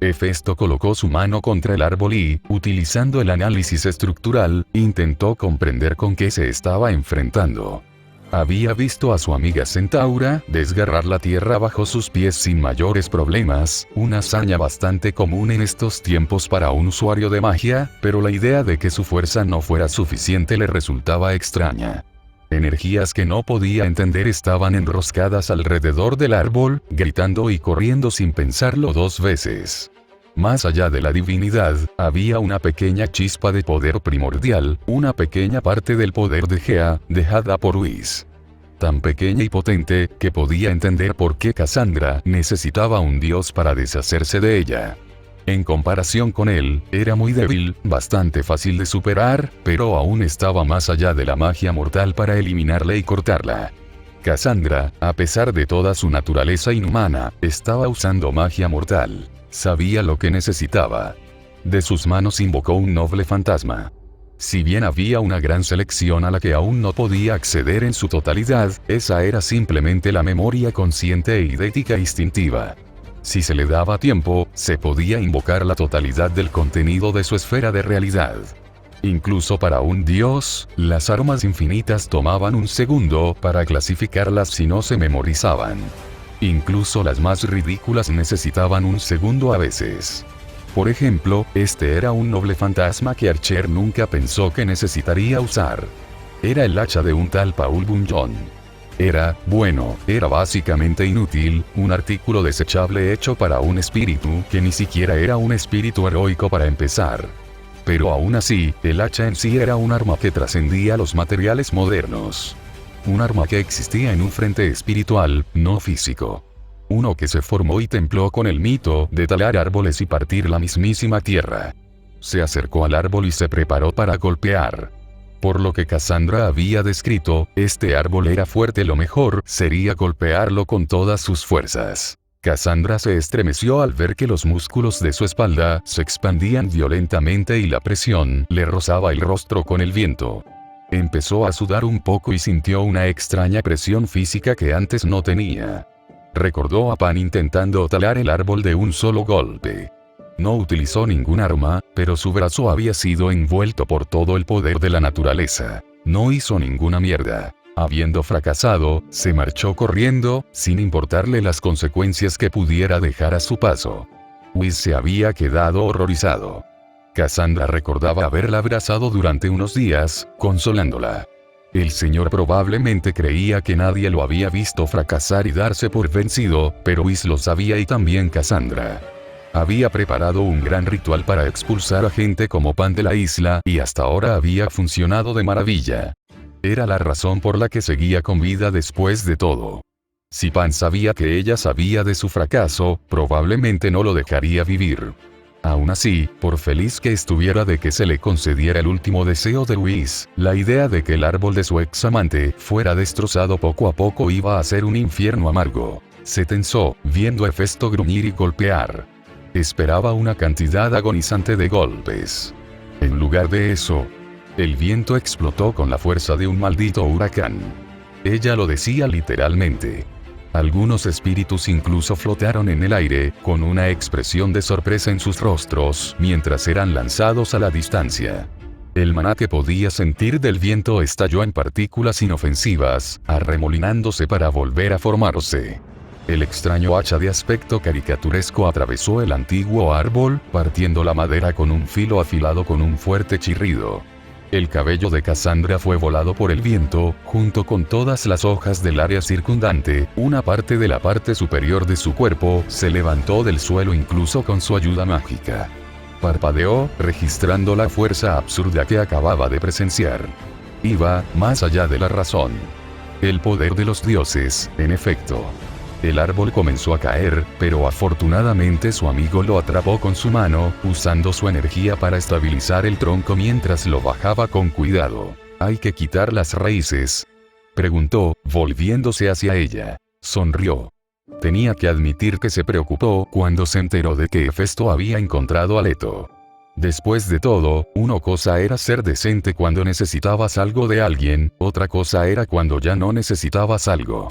Hefesto colocó su mano contra el árbol y, utilizando el análisis estructural, intentó comprender con qué se estaba enfrentando. Había visto a su amiga Centaura desgarrar la tierra bajo sus pies sin mayores problemas, una hazaña bastante común en estos tiempos para un usuario de magia, pero la idea de que su fuerza no fuera suficiente le resultaba extraña. Energías que no podía entender estaban enroscadas alrededor del árbol, gritando y corriendo sin pensarlo dos veces. Más allá de la divinidad, había una pequeña chispa de poder primordial, una pequeña parte del poder de Gea, dejada por Whis. Tan pequeña y potente, que podía entender por qué Cassandra necesitaba un dios para deshacerse de ella. En comparación con él, era muy débil, bastante fácil de superar, pero aún estaba más allá de la magia mortal para eliminarla y cortarla. Cassandra, a pesar de toda su naturaleza inhumana, estaba usando magia mortal. Sabía lo que necesitaba. De sus manos invocó un noble fantasma. Si bien había una gran selección a la que aún no podía acceder en su totalidad, esa era simplemente la memoria consciente e idética instintiva. Si se le daba tiempo, se podía invocar la totalidad del contenido de su esfera de realidad. Incluso para un dios, las armas infinitas tomaban un segundo para clasificarlas si no se memorizaban. Incluso las más ridículas necesitaban un segundo a veces. Por ejemplo, este era un noble fantasma que Archer nunca pensó que necesitaría usar. Era el hacha de un tal Paul Bunyan. Era básicamente inútil, un artículo desechable hecho para un espíritu que ni siquiera era un espíritu heroico para empezar. Pero aún así, el hacha en sí era un arma que trascendía los materiales modernos. Un arma que existía en un frente espiritual, no físico. Uno que se formó y templó con el mito de talar árboles y partir la mismísima tierra. Se acercó al árbol y se preparó para golpear. Por lo que Cassandra había descrito, este árbol era fuerte, lo mejor sería golpearlo con todas sus fuerzas. Cassandra se estremeció al ver que los músculos de su espalda se expandían violentamente y la presión le rozaba el rostro con el viento. Empezó a sudar un poco y sintió una extraña presión física que antes no tenía. Recordó a Pan intentando talar el árbol de un solo golpe. No utilizó ningún arma, pero su brazo había sido envuelto por todo el poder de la naturaleza. No hizo ninguna mierda. Habiendo fracasado, se marchó corriendo, sin importarle las consecuencias que pudiera dejar a su paso. Whis se había quedado horrorizado. Cassandra recordaba haberla abrazado durante unos días, consolándola. El señor probablemente creía que nadie lo había visto fracasar y darse por vencido, pero Whis lo sabía y también Cassandra. Había preparado un gran ritual para expulsar a gente como Pan de la isla, y hasta ahora había funcionado de maravilla. Era la razón por la que seguía con vida después de todo. Si Pan sabía que ella sabía de su fracaso, probablemente no lo dejaría vivir. Aún así, por feliz que estuviera de que se le concediera el último deseo de Luis, la idea de que el árbol de su ex amante fuera destrozado poco a poco iba a ser un infierno amargo. Se tensó, viendo a Hefesto gruñir y golpear. Esperaba una cantidad agonizante de golpes. En lugar de eso, el viento explotó con la fuerza de un maldito huracán. Ella lo decía literalmente. Algunos espíritus incluso flotaron en el aire, con una expresión de sorpresa en sus rostros, mientras eran lanzados a la distancia. El maná que podía sentir del viento estalló en partículas inofensivas, arremolinándose para volver a formarse. El extraño hacha de aspecto caricaturesco atravesó el antiguo árbol, partiendo la madera con un filo afilado con un fuerte chirrido. El cabello de Cassandra fue volado por el viento, junto con todas las hojas del área circundante. Una parte de la parte superior de su cuerpo se levantó del suelo incluso con su ayuda mágica. Parpadeó, registrando la fuerza absurda que acababa de presenciar. Iba más allá de la razón. El poder de los dioses, en efecto. El árbol comenzó a caer, pero afortunadamente su amigo lo atrapó con su mano, usando su energía para estabilizar el tronco mientras lo bajaba con cuidado. ¿Hay que quitar las raíces?, preguntó, volviéndose hacia ella. Sonrió. Tenía que admitir que se preocupó cuando se enteró de que Hefesto había encontrado a Leto. Después de todo, una cosa era ser decente cuando necesitabas algo de alguien, otra cosa era cuando ya no necesitabas algo.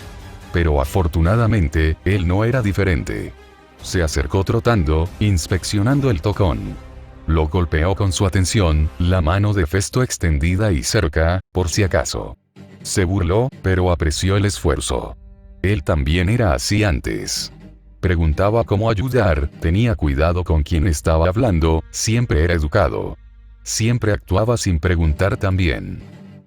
Pero afortunadamente, él no era diferente. Se acercó trotando, inspeccionando el tocón. Lo golpeó con su atención, la mano de Hefesto extendida y cerca, por si acaso. Se burló, pero apreció el esfuerzo. Él también era así antes. Preguntaba cómo ayudar, tenía cuidado con quien estaba hablando, siempre era educado. Siempre actuaba sin preguntar también.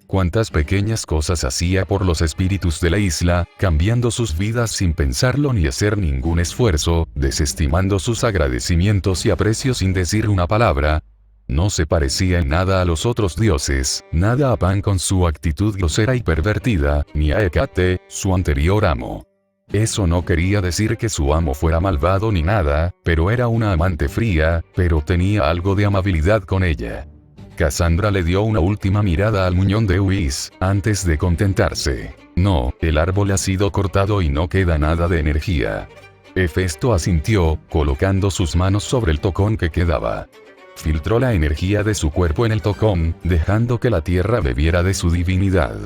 Cuántas pequeñas cosas hacía por los espíritus de la isla, cambiando sus vidas sin pensarlo ni hacer ningún esfuerzo, desestimando sus agradecimientos y aprecios sin decir una palabra. No se parecía en nada a los otros dioses, nada a Pan con su actitud grosera y pervertida, ni a Hécate, su anterior amo. Eso no quería decir que su amo fuera malvado ni nada, pero era una amante fría, pero tenía algo de amabilidad con ella. Cassandra le dio una última mirada al muñón de Whis, antes de contentarse. No, el árbol ha sido cortado y no queda nada de energía. Hefesto asintió, colocando sus manos sobre el tocón que quedaba. Filtró la energía de su cuerpo en el tocón, dejando que la tierra bebiera de su divinidad.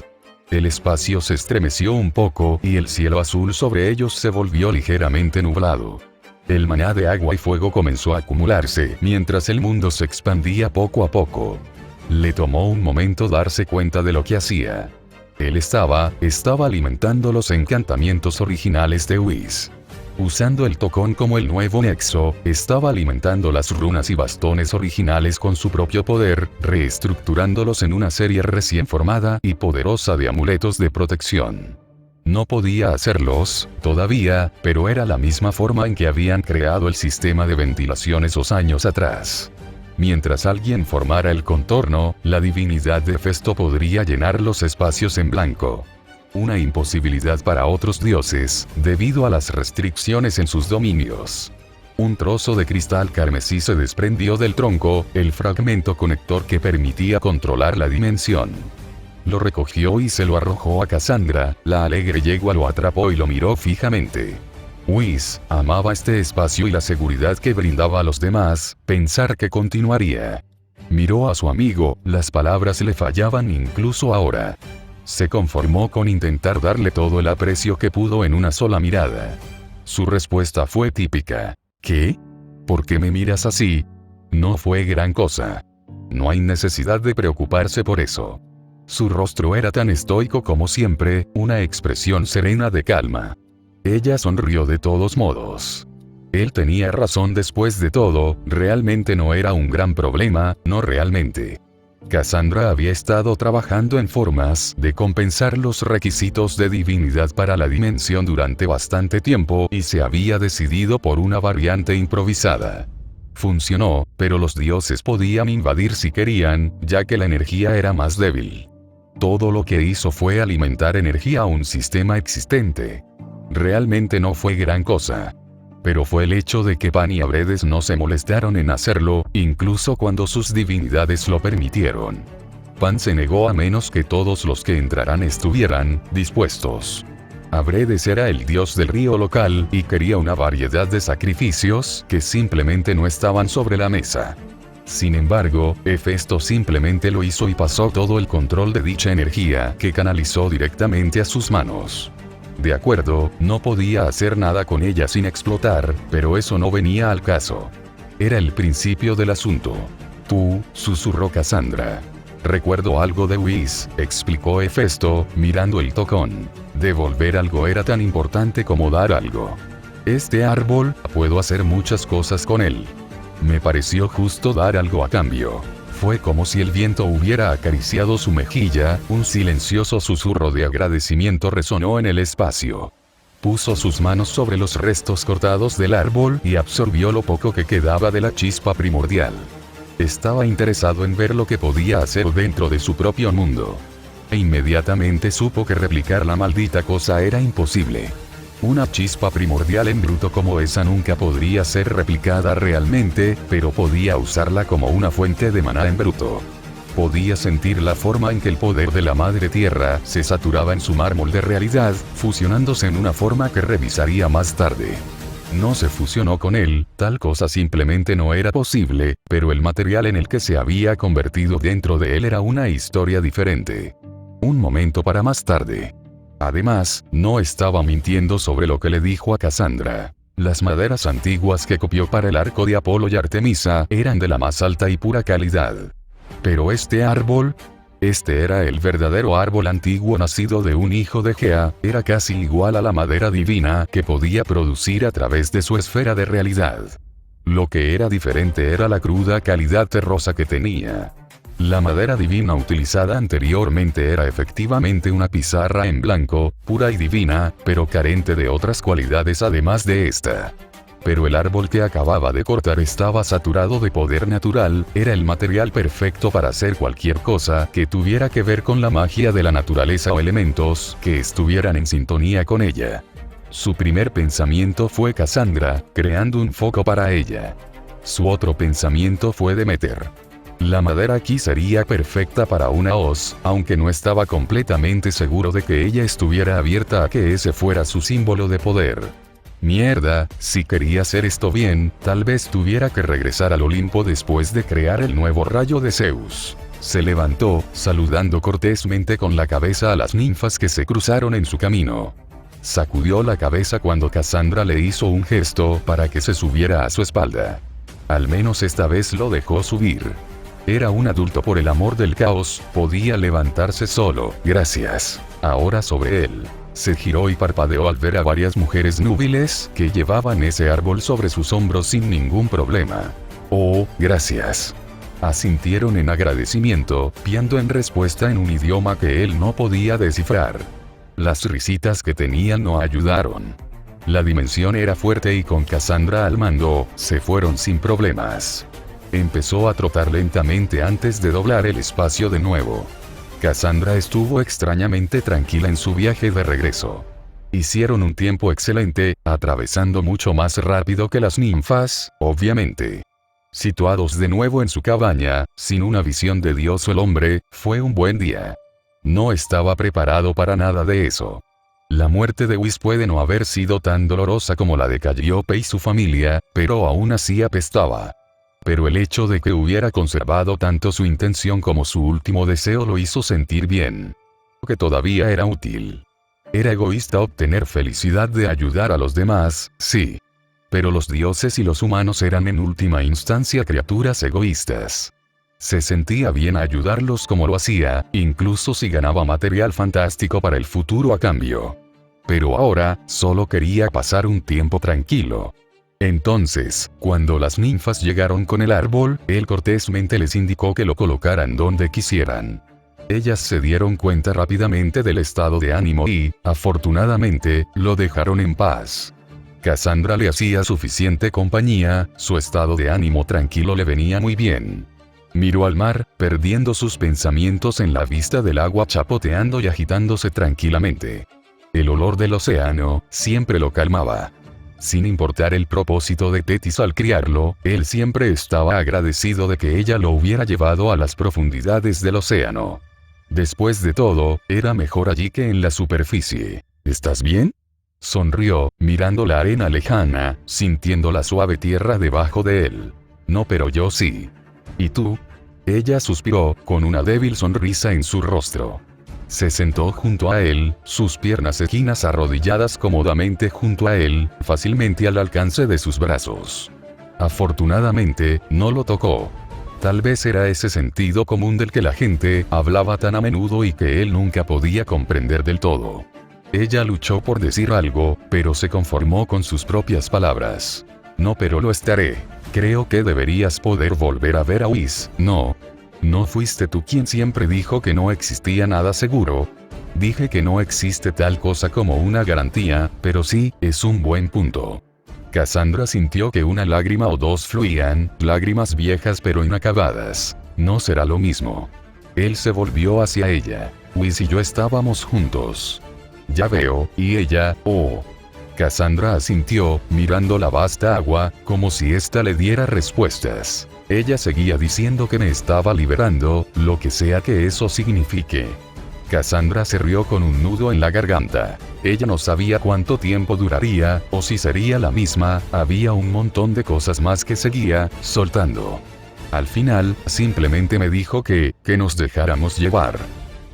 El espacio se estremeció un poco, y el cielo azul sobre ellos se volvió ligeramente nublado. El maná de agua y fuego comenzó a acumularse, mientras el mundo se expandía poco a poco. Le tomó un momento darse cuenta de lo que hacía. Él estaba alimentando los encantamientos originales de Whis. Usando el tocón como el nuevo nexo, estaba alimentando las runas y bastones originales con su propio poder, reestructurándolos en una serie recién formada y poderosa de amuletos de protección. No podía hacerlos, todavía, pero era la misma forma en que habían creado el sistema de ventilación esos años atrás. Mientras alguien formara el contorno, la divinidad de Hefesto podría llenar los espacios en blanco. Una imposibilidad para otros dioses, debido a las restricciones en sus dominios. Un trozo de cristal carmesí se desprendió del tronco, el fragmento conector que permitía controlar la dimensión. Lo recogió y se lo arrojó a Cassandra, la alegre yegua lo atrapó y lo miró fijamente. Whis amaba este espacio y la seguridad que brindaba a los demás, pensar que continuaría. Miró a su amigo, las palabras le fallaban incluso ahora. Se conformó con intentar darle todo el aprecio que pudo en una sola mirada. Su respuesta fue típica. ¿Qué? ¿Por qué me miras así? No fue gran cosa. No hay necesidad de preocuparse por eso. Su rostro era tan estoico como siempre, una expresión serena de calma. Ella sonrió de todos modos. Él tenía razón después de todo, realmente no era un gran problema, no realmente. Cassandra había estado trabajando en formas de compensar los requisitos de divinidad para la dimensión durante bastante tiempo y se había decidido por una variante improvisada. Funcionó, pero los dioses podían invadir si querían, ya que la energía era más débil. Todo lo que hizo fue alimentar energía a un sistema existente. Realmente no fue gran cosa. Pero fue el hecho de que Pan y Abredes no se molestaron en hacerlo, incluso cuando sus divinidades lo permitieron. Pan se negó a menos que todos los que entraran estuvieran dispuestos. Abredes era el dios del río local y quería una variedad de sacrificios que simplemente no estaban sobre la mesa. Sin embargo, Hefesto simplemente lo hizo y pasó todo el control de dicha energía que canalizó directamente a sus manos. De acuerdo, no podía hacer nada con ella sin explotar, pero eso no venía al caso. Era el principio del asunto. Tú, susurró Cassandra. Recuerdo algo de Whis, explicó Hefesto, mirando el tocón. Devolver algo era tan importante como dar algo. Este árbol, puedo hacer muchas cosas con él. Me pareció justo dar algo a cambio. Fue como si el viento hubiera acariciado su mejilla, un silencioso susurro de agradecimiento resonó en el espacio. Puso sus manos sobre los restos cortados del árbol y absorbió lo poco que quedaba de la chispa primordial. Estaba interesado en ver lo que podía hacer dentro de su propio mundo. E inmediatamente supo que replicar la maldita cosa era imposible. Una chispa primordial en bruto como esa nunca podría ser replicada realmente, pero podía usarla como una fuente de maná en bruto. Podía sentir la forma en que el poder de la Madre Tierra se saturaba en su mármol de realidad, fusionándose en una forma que revisaría más tarde. No se fusionó con él, tal cosa simplemente no era posible, pero el material en el que se había convertido dentro de él era una historia diferente. Un momento para más tarde. Además, no estaba mintiendo sobre lo que le dijo a Cassandra. Las maderas antiguas que copió para el arco de Apolo y Artemisa eran de la más alta y pura calidad. Pero este árbol, este era el verdadero árbol antiguo nacido de un hijo de Gea, era casi igual a la madera divina que podía producir a través de su esfera de realidad. Lo que era diferente era la cruda calidad terrosa que tenía. La madera divina utilizada anteriormente era efectivamente una pizarra en blanco, pura y divina, pero carente de otras cualidades además de esta. Pero el árbol que acababa de cortar estaba saturado de poder natural, era el material perfecto para hacer cualquier cosa que tuviera que ver con la magia de la naturaleza o elementos que estuvieran en sintonía con ella. Su primer pensamiento fue Cassandra, creando un foco para ella. Su otro pensamiento fue Demeter. La madera aquí sería perfecta para una hoz, aunque no estaba completamente seguro de que ella estuviera abierta a que ese fuera su símbolo de poder. Mierda, si quería hacer esto bien, tal vez tuviera que regresar al Olimpo después de crear el nuevo rayo de Zeus. Se levantó, saludando cortésmente con la cabeza a las ninfas que se cruzaron en su camino. Sacudió la cabeza cuando Cassandra le hizo un gesto para que se subiera a su espalda. Al menos esta vez lo dejó subir. Era un adulto por el amor del caos, podía levantarse solo, gracias. Ahora sobre él. Se giró y parpadeó al ver a varias mujeres núbiles que llevaban ese árbol sobre sus hombros sin ningún problema. Oh, gracias. Asintieron en agradecimiento, piando en respuesta en un idioma que él no podía descifrar. Las risitas que tenían no ayudaron. La dimensión era fuerte y con Cassandra al mando, se fueron sin problemas. Empezó a trotar lentamente antes de doblar el espacio de nuevo. Cassandra estuvo extrañamente tranquila en su viaje de regreso. Hicieron un tiempo excelente, atravesando mucho más rápido que las ninfas, obviamente. Situados de nuevo en su cabaña, sin una visión de Dios o el hombre, fue un buen día. No estaba preparado para nada de eso. La muerte de Whis puede no haber sido tan dolorosa como la de Calliope y su familia, pero aún así apestaba. Pero el hecho de que hubiera conservado tanto su intención como su último deseo lo hizo sentir bien. Que todavía era útil. Era egoísta obtener felicidad de ayudar a los demás, sí. Pero los dioses y los humanos eran en última instancia criaturas egoístas. Se sentía bien ayudarlos como lo hacía, incluso si ganaba material fantástico para el futuro a cambio. Pero ahora, solo quería pasar un tiempo tranquilo. Entonces, cuando las ninfas llegaron con el árbol, él cortésmente les indicó que lo colocaran donde quisieran. Ellas se dieron cuenta rápidamente del estado de ánimo y, afortunadamente, lo dejaron en paz. Cassandra le hacía suficiente compañía, su estado de ánimo tranquilo le venía muy bien. Miró al mar, perdiendo sus pensamientos en la vista del agua chapoteando y agitándose tranquilamente. El olor del océano siempre lo calmaba. Sin importar el propósito de Tetis al criarlo, él siempre estaba agradecido de que ella lo hubiera llevado a las profundidades del océano. Después de todo, era mejor allí que en la superficie. ¿Estás bien? Sonrió, mirando la arena lejana, sintiendo la suave tierra debajo de él. No, pero yo sí. ¿Y tú? Ella suspiró, con una débil sonrisa en su rostro. Se sentó junto a él, sus piernas esquinas arrodilladas cómodamente junto a él, fácilmente al alcance de sus brazos. Afortunadamente, no lo tocó. Tal vez era ese sentido común del que la gente hablaba tan a menudo y que él nunca podía comprender del todo. Ella luchó por decir algo, pero se conformó con sus propias palabras. No, pero lo estaré. Creo que deberías poder volver a ver a Whis. No. ¿No fuiste tú quien siempre dijo que no existía nada seguro? Dije que no existe tal cosa como una garantía, pero sí, es un buen punto. Cassandra sintió que una lágrima o dos fluían, lágrimas viejas pero inacabadas. No será lo mismo. Él se volvió hacia ella. Whis y yo estábamos juntos. Ya veo, y ella, oh. Cassandra asintió, mirando la vasta agua, como si ésta le diera respuestas. Ella seguía diciendo que me estaba liberando, lo que sea que eso signifique. Cassandra se rió con un nudo en la garganta. Ella no sabía cuánto tiempo duraría, o si sería la misma, había un montón de cosas más que seguía, soltando. Al final, simplemente me dijo que nos dejáramos llevar.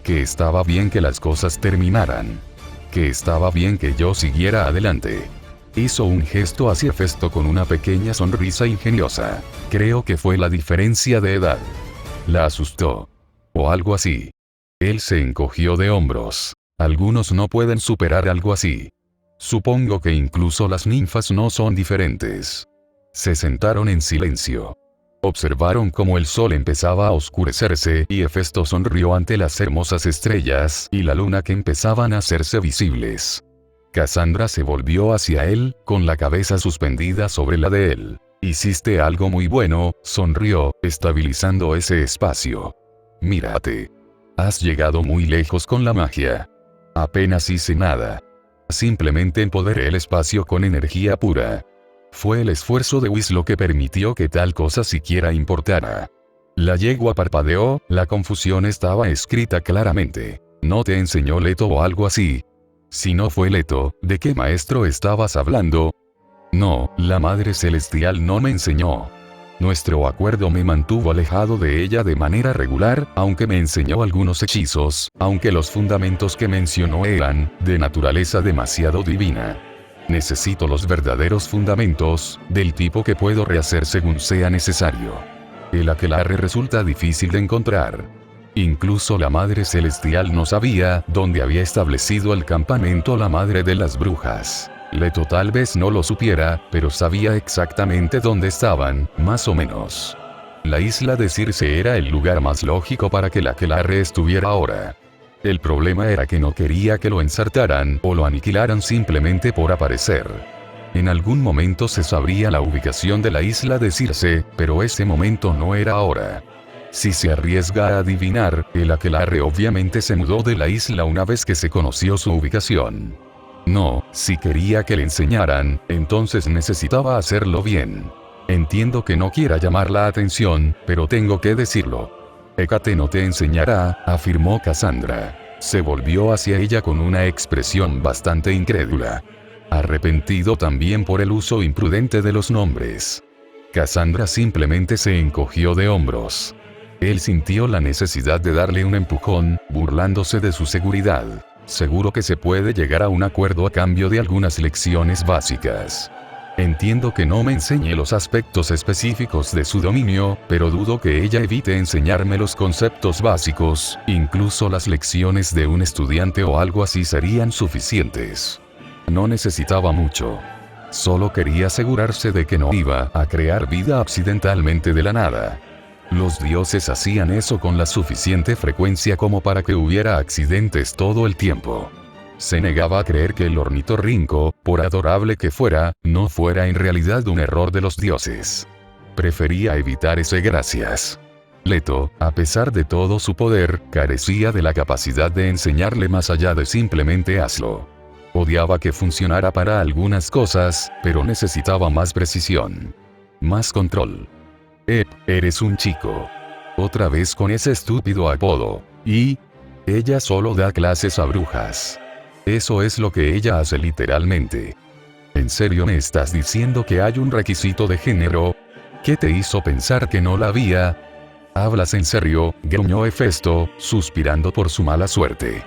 Que estaba bien que las cosas terminaran. Que estaba bien que yo siguiera adelante. Hizo un gesto hacia Festo con una pequeña sonrisa ingeniosa. Creo que fue la diferencia de edad. La asustó. O algo así. Él se encogió de hombros. Algunos no pueden superar algo así. Supongo que incluso las ninfas no son diferentes. Se sentaron en silencio. Observaron cómo el sol empezaba a oscurecerse y Hefesto sonrió ante las hermosas estrellas y la luna que empezaban a hacerse visibles. Cassandra se volvió hacia él, con la cabeza suspendida sobre la de él. Hiciste algo muy bueno, sonrió, estabilizando ese espacio. Mírate. Has llegado muy lejos con la magia. Apenas hice nada. Simplemente empoderé el espacio con energía pura. Fue el esfuerzo de Whis lo que permitió que tal cosa siquiera importara. La yegua parpadeó, la confusión estaba escrita claramente. ¿No te enseñó Leto o algo así? Si no fue Leto, ¿de qué maestro estabas hablando? No, la Madre Celestial no me enseñó. Nuestro acuerdo me mantuvo alejado de ella de manera regular, aunque me enseñó algunos hechizos, aunque los fundamentos que mencionó eran de naturaleza demasiado divina. Necesito los verdaderos fundamentos, del tipo que puedo rehacer según sea necesario. El aquelarre resulta difícil de encontrar. Incluso la Madre Celestial no sabía dónde había establecido el campamento la Madre de las Brujas. Leto tal vez no lo supiera, pero sabía exactamente dónde estaban, más o menos. La isla de Circe era el lugar más lógico para que la aquelarre estuviera ahora. El problema era que no quería que lo ensartaran o lo aniquilaran simplemente por aparecer. En algún momento se sabría la ubicación de la isla de Circe, pero ese momento no era ahora. Si se arriesga a adivinar, el aquelarre obviamente se mudó de la isla una vez que se conoció su ubicación. No, si quería que le enseñaran, entonces necesitaba hacerlo bien. Entiendo que no quiera llamar la atención, pero tengo que decirlo. Hécate no te enseñará, afirmó Cassandra. Se volvió hacia ella con una expresión bastante incrédula. Arrepentido también por el uso imprudente de los nombres. Cassandra simplemente se encogió de hombros. Él sintió la necesidad de darle un empujón, burlándose de su seguridad. Seguro que se puede llegar a un acuerdo a cambio de algunas lecciones básicas. Entiendo que no me enseñe los aspectos específicos de su dominio, pero dudo que ella evite enseñarme los conceptos básicos, incluso las lecciones de un estudiante o algo así serían suficientes. No necesitaba mucho. Solo quería asegurarse de que no iba a crear vida accidentalmente de la nada. Los dioses hacían eso con la suficiente frecuencia como para que hubiera accidentes todo el tiempo. Se negaba a creer que el ornitorrinco, por adorable que fuera, no fuera en realidad un error de los dioses. Prefería evitar ese gracias. Leto, a pesar de todo su poder, carecía de la capacidad de enseñarle más allá de simplemente hazlo. Odiaba que funcionara para algunas cosas, pero necesitaba más precisión. Más control. Eres un chico. Otra vez con ese estúpido apodo. Y ella solo da clases a brujas. Eso es lo que ella hace literalmente. ¿En serio me estás diciendo que hay un requisito de género? ¿Qué te hizo pensar que no la había? ¿Hablas en serio?, gruñó Hefesto, suspirando por su mala suerte.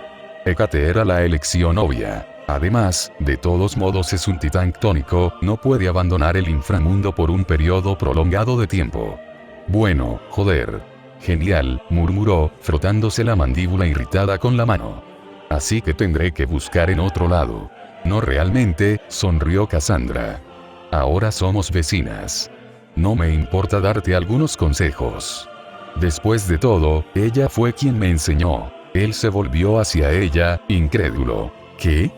Hécate era la elección obvia. Además, de todos modos es un titán tónico, no puede abandonar el inframundo por un periodo prolongado de tiempo. Bueno, joder. Genial, murmuró, frotándose la mandíbula irritada con la mano. Así que tendré que buscar en otro lado. No realmente, sonrió Cassandra. Ahora somos vecinas. No me importa darte algunos consejos. Después de todo, ella fue quien me enseñó. Él se volvió hacia ella, incrédulo. ¿Qué?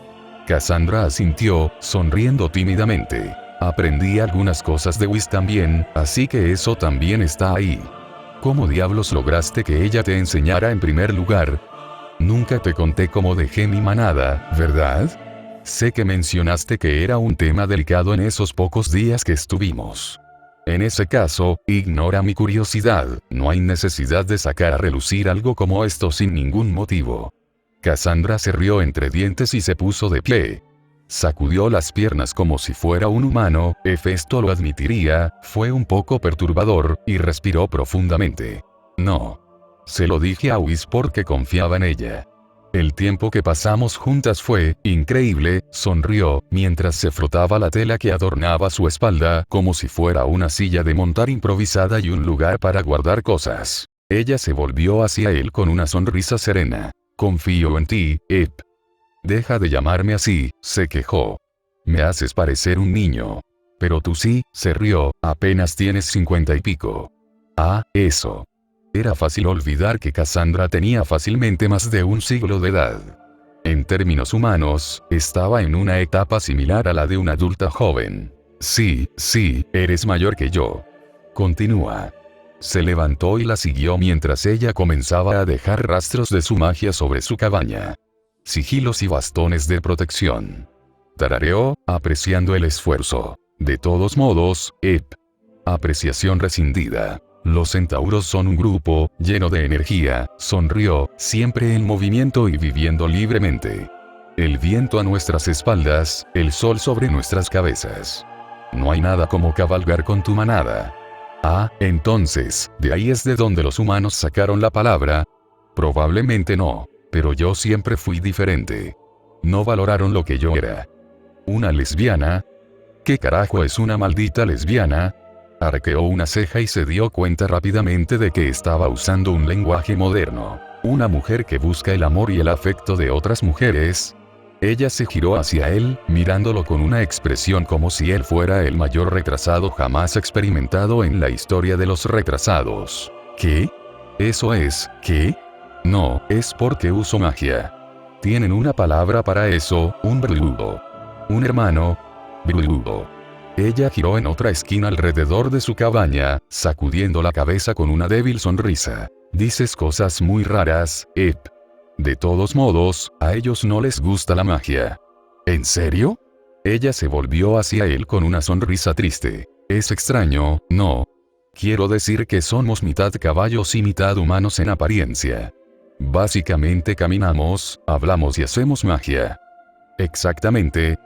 Cassandra asintió, sonriendo tímidamente. Aprendí algunas cosas de Whis también, así que eso también está ahí. ¿Cómo diablos lograste que ella te enseñara en primer lugar? Nunca te conté cómo dejé mi manada, ¿verdad? Sé que mencionaste que era un tema delicado en esos pocos días que estuvimos. En ese caso, ignora mi curiosidad, no hay necesidad de sacar a relucir algo como esto sin ningún motivo. Cassandra se rió entre dientes y se puso de pie. Sacudió las piernas como si fuera un humano, Hefesto lo admitiría, fue un poco perturbador, y respiró profundamente. No. Se lo dije a Whis porque confiaba en ella. El tiempo que pasamos juntas fue increíble, sonrió, mientras se frotaba la tela que adornaba su espalda, como si fuera una silla de montar improvisada y un lugar para guardar cosas. Ella se volvió hacia él con una sonrisa serena. Confío en ti, Ep. Deja de llamarme así, se quejó. Me haces parecer un niño. Pero tú sí, se rió, apenas tienes 50 y pico. Ah, eso. Era fácil olvidar que Cassandra tenía fácilmente más de un siglo de edad. En términos humanos, estaba en una etapa similar a la de una adulta joven. Sí, eres mayor que yo. Continúa. Se levantó y la siguió mientras ella comenzaba a dejar rastros de su magia sobre su cabaña. Sigilos y bastones de protección. Tarareó, apreciando el esfuerzo. De todos modos, apreciación rescindida. Los centauros son un grupo, lleno de energía, sonrió, siempre en movimiento y viviendo libremente. El viento a nuestras espaldas, el sol sobre nuestras cabezas. No hay nada como cabalgar con tu manada. Ah, entonces, ¿de ahí es de donde los humanos sacaron la palabra? Probablemente no, pero yo siempre fui diferente. No valoraron lo que yo era. ¿Una lesbiana? ¿Qué carajo es una maldita lesbiana? Arqueó una ceja y se dio cuenta rápidamente de que estaba usando un lenguaje moderno. ¿Una mujer que busca el amor y el afecto de otras mujeres? Ella se giró hacia él, mirándolo con una expresión como si él fuera el mayor retrasado jamás experimentado en la historia de los retrasados. ¿Qué? ¿Eso es, qué? No, es porque uso magia. Tienen una palabra para eso, un brujo. Un hermano. Brujo. Ella giró en otra esquina alrededor de su cabaña, sacudiendo la cabeza con una débil sonrisa. Dices cosas muy raras, Ep. De todos modos, a ellos no les gusta la magia. ¿En serio? Ella se volvió hacia él con una sonrisa triste. Es extraño, ¿no? Quiero decir que somos mitad caballos y mitad humanos en apariencia. Básicamente caminamos, hablamos y hacemos magia. Exactamente.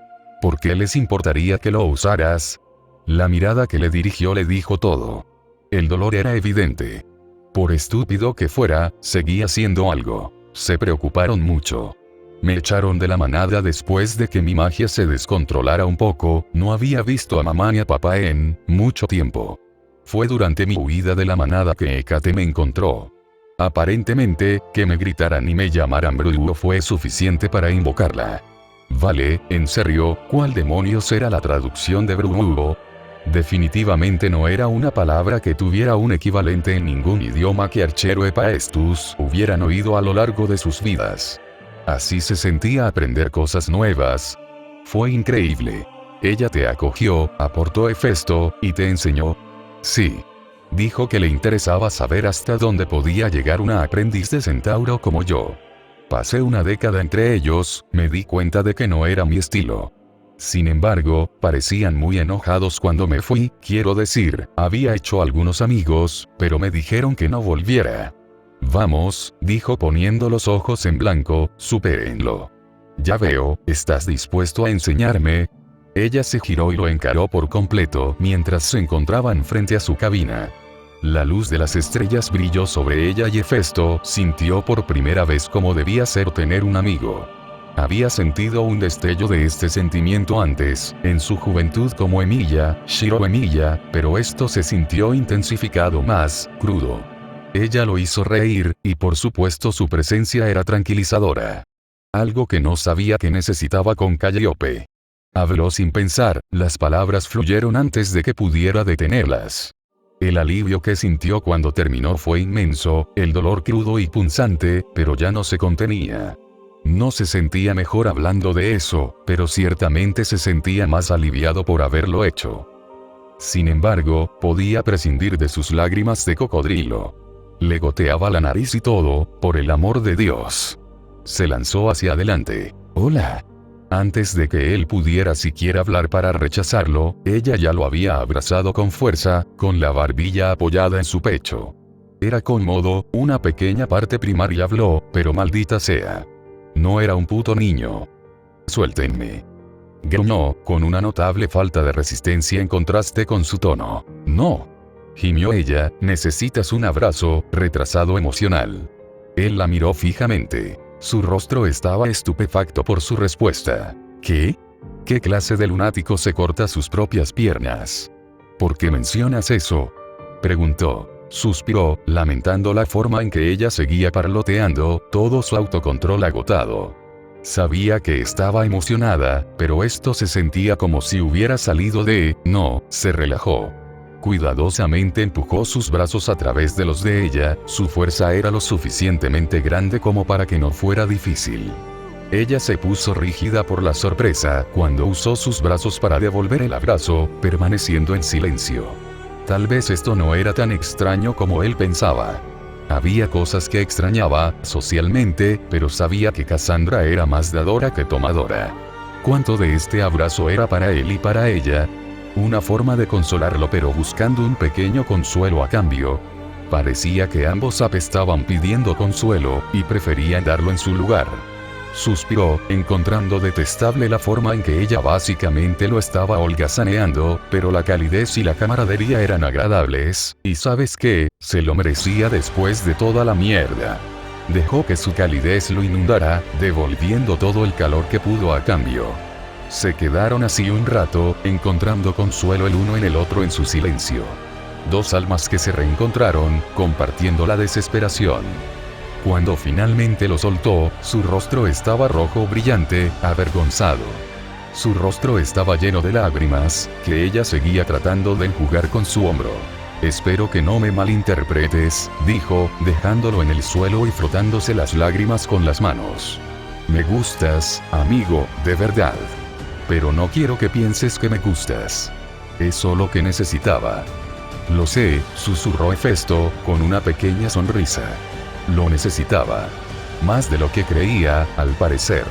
¿Por qué les importaría que lo usaras? La mirada que le dirigió le dijo todo. El dolor era evidente. Por estúpido que fuera, seguía siendo algo. Se preocuparon mucho. Me echaron de la manada después de que mi magia se descontrolara un poco, no había visto a mamá ni a papá en mucho tiempo. Fue durante mi huida de la manada que Hécate me encontró. Aparentemente, que me gritaran y me llamaran brujo fue suficiente para invocarla. Vale, en serio, ¿cuál demonios era la traducción de brujo? Definitivamente no era una palabra que tuviera un equivalente en ningún idioma que Archero Epaestus hubieran oído a lo largo de sus vidas. Así se sentía aprender cosas nuevas. Fue increíble. Ella te acogió, aportó Hefesto, y te enseñó. Sí. Dijo que le interesaba saber hasta dónde podía llegar una aprendiz de centauro como yo. Pasé una década entre ellos, me di cuenta de que no era mi estilo. Sin embargo, parecían muy enojados cuando me fui, quiero decir, había hecho algunos amigos, pero me dijeron que no volviera. Vamos, dijo poniendo los ojos en blanco, supérenlo. Ya veo, ¿estás dispuesto a enseñarme? Ella se giró y lo encaró por completo mientras se encontraban frente a su cabina. La luz de las estrellas brilló sobre ella y Hefesto sintió por primera vez cómo debía ser tener un amigo. Había sentido un destello de este sentimiento antes, en su juventud como Emilia, Shiro Emilia, pero esto se sintió intensificado más, crudo. Ella lo hizo reír, y por supuesto su presencia era tranquilizadora. Algo que no sabía que necesitaba con Calliope. Habló sin pensar, las palabras fluyeron antes de que pudiera detenerlas. El alivio que sintió cuando terminó fue inmenso, el dolor crudo y punzante, pero ya no se contenía. No se sentía mejor hablando de eso, pero ciertamente se sentía más aliviado por haberlo hecho. Sin embargo, podía prescindir de sus lágrimas de cocodrilo. Le goteaba la nariz y todo, por el amor de Dios. Se lanzó hacia adelante. «Hola». Antes de que él pudiera siquiera hablar para rechazarlo, ella ya lo había abrazado con fuerza, con la barbilla apoyada en su pecho. Era cómodo, una pequeña parte primaria habló, pero maldita sea. No era un puto niño. «Suéltenme». Gruñó, con una notable falta de resistencia en contraste con su tono. «No». Gimió ella, «necesitas un abrazo», retrasado emocional. Él la miró fijamente. Su rostro estaba estupefacto por su respuesta. ¿Qué? ¿Qué clase de lunático se corta sus propias piernas? ¿Por qué mencionas eso?, preguntó. Suspiró, lamentando la forma en que ella seguía parloteando, todo su autocontrol agotado. Sabía que estaba emocionada, pero esto se sentía como si hubiera salido de... No, se relajó. Cuidadosamente empujó sus brazos a través de los de ella, su fuerza era lo suficientemente grande como para que no fuera difícil. Ella se puso rígida por la sorpresa cuando usó sus brazos para devolver el abrazo, permaneciendo en silencio. Tal vez esto no era tan extraño como él pensaba. Había cosas que extrañaba, socialmente, pero sabía que Cassandra era más dadora que tomadora. ¿Cuánto de este abrazo era para él y para ella? Una forma de consolarlo pero buscando un pequeño consuelo a cambio. Parecía que ambos estaban pidiendo consuelo, y preferían darlo en su lugar. Suspiró, encontrando detestable la forma en que ella básicamente lo estaba holgazaneando, pero la calidez y la camaradería eran agradables, y ¿sabes qué? Se lo merecía después de toda la mierda. Dejó que su calidez lo inundara, devolviendo todo el calor que pudo a cambio. Se quedaron así un rato, encontrando consuelo el uno en el otro en su silencio. Dos almas que se reencontraron, compartiendo la desesperación. Cuando finalmente lo soltó, su rostro estaba rojo brillante, avergonzado. Su rostro estaba lleno de lágrimas, que ella seguía tratando de enjugar con su hombro. «Espero que no me malinterpretes», dijo, dejándolo en el suelo y frotándose las lágrimas con las manos. «Me gustas, amigo, de verdad. Pero no quiero que pienses que me gustas. Eso lo que necesitaba». «Lo sé», susurró Hefesto, con una pequeña sonrisa. «Lo necesitaba. Más de lo que creía, al parecer.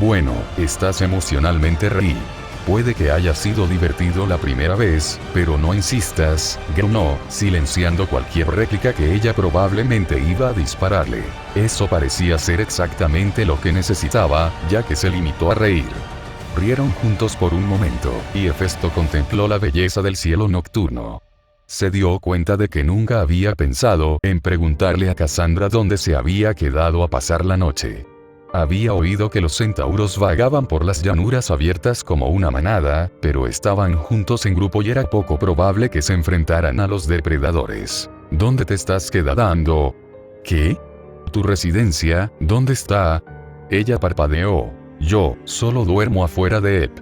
Bueno, estás emocionalmente reí. Puede que haya sido divertido la primera vez, pero no insistas», gruñó, silenciando cualquier réplica que ella probablemente iba a dispararle. Eso parecía ser exactamente lo que necesitaba, ya que se limitó a reír. Rieron juntos por un momento, y Hefesto contempló la belleza del cielo nocturno. Se dio cuenta de que nunca había pensado en preguntarle a Cassandra dónde se había quedado a pasar la noche. Había oído que los centauros vagaban por las llanuras abiertas como una manada, pero estaban juntos en grupo y era poco probable que se enfrentaran a los depredadores. «¿Dónde te estás quedando?» «¿Qué? ¿Tu residencia, dónde está?» Ella parpadeó. «Yo, solo duermo afuera de Ep.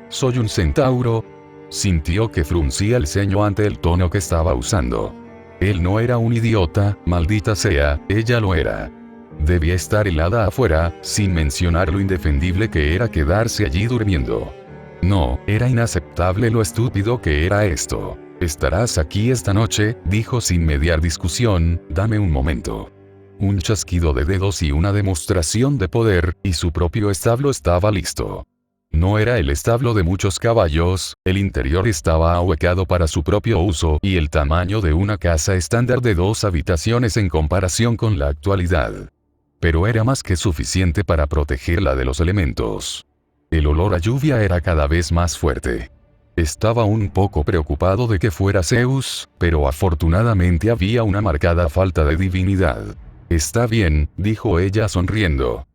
Soy un centauro». Sintió que fruncía el ceño ante el tono que estaba usando. Él no era un idiota, maldita sea, ella lo era. Debía estar helada afuera, sin mencionar lo indefendible que era quedarse allí durmiendo. No, era inaceptable lo estúpido que era esto. «Estarás aquí esta noche», dijo sin mediar discusión, «dame un momento». Un chasquido de dedos y una demostración de poder, y su propio establo estaba listo. No era el establo de muchos caballos, el interior estaba ahuecado para su propio uso y el tamaño de una casa estándar de 2 habitaciones en comparación con la actualidad. Pero era más que suficiente para protegerla de los elementos. El olor a lluvia era cada vez más fuerte. Estaba un poco preocupado de que fuera Zeus, pero afortunadamente había una marcada falta de divinidad. «Está bien», dijo ella sonriendo.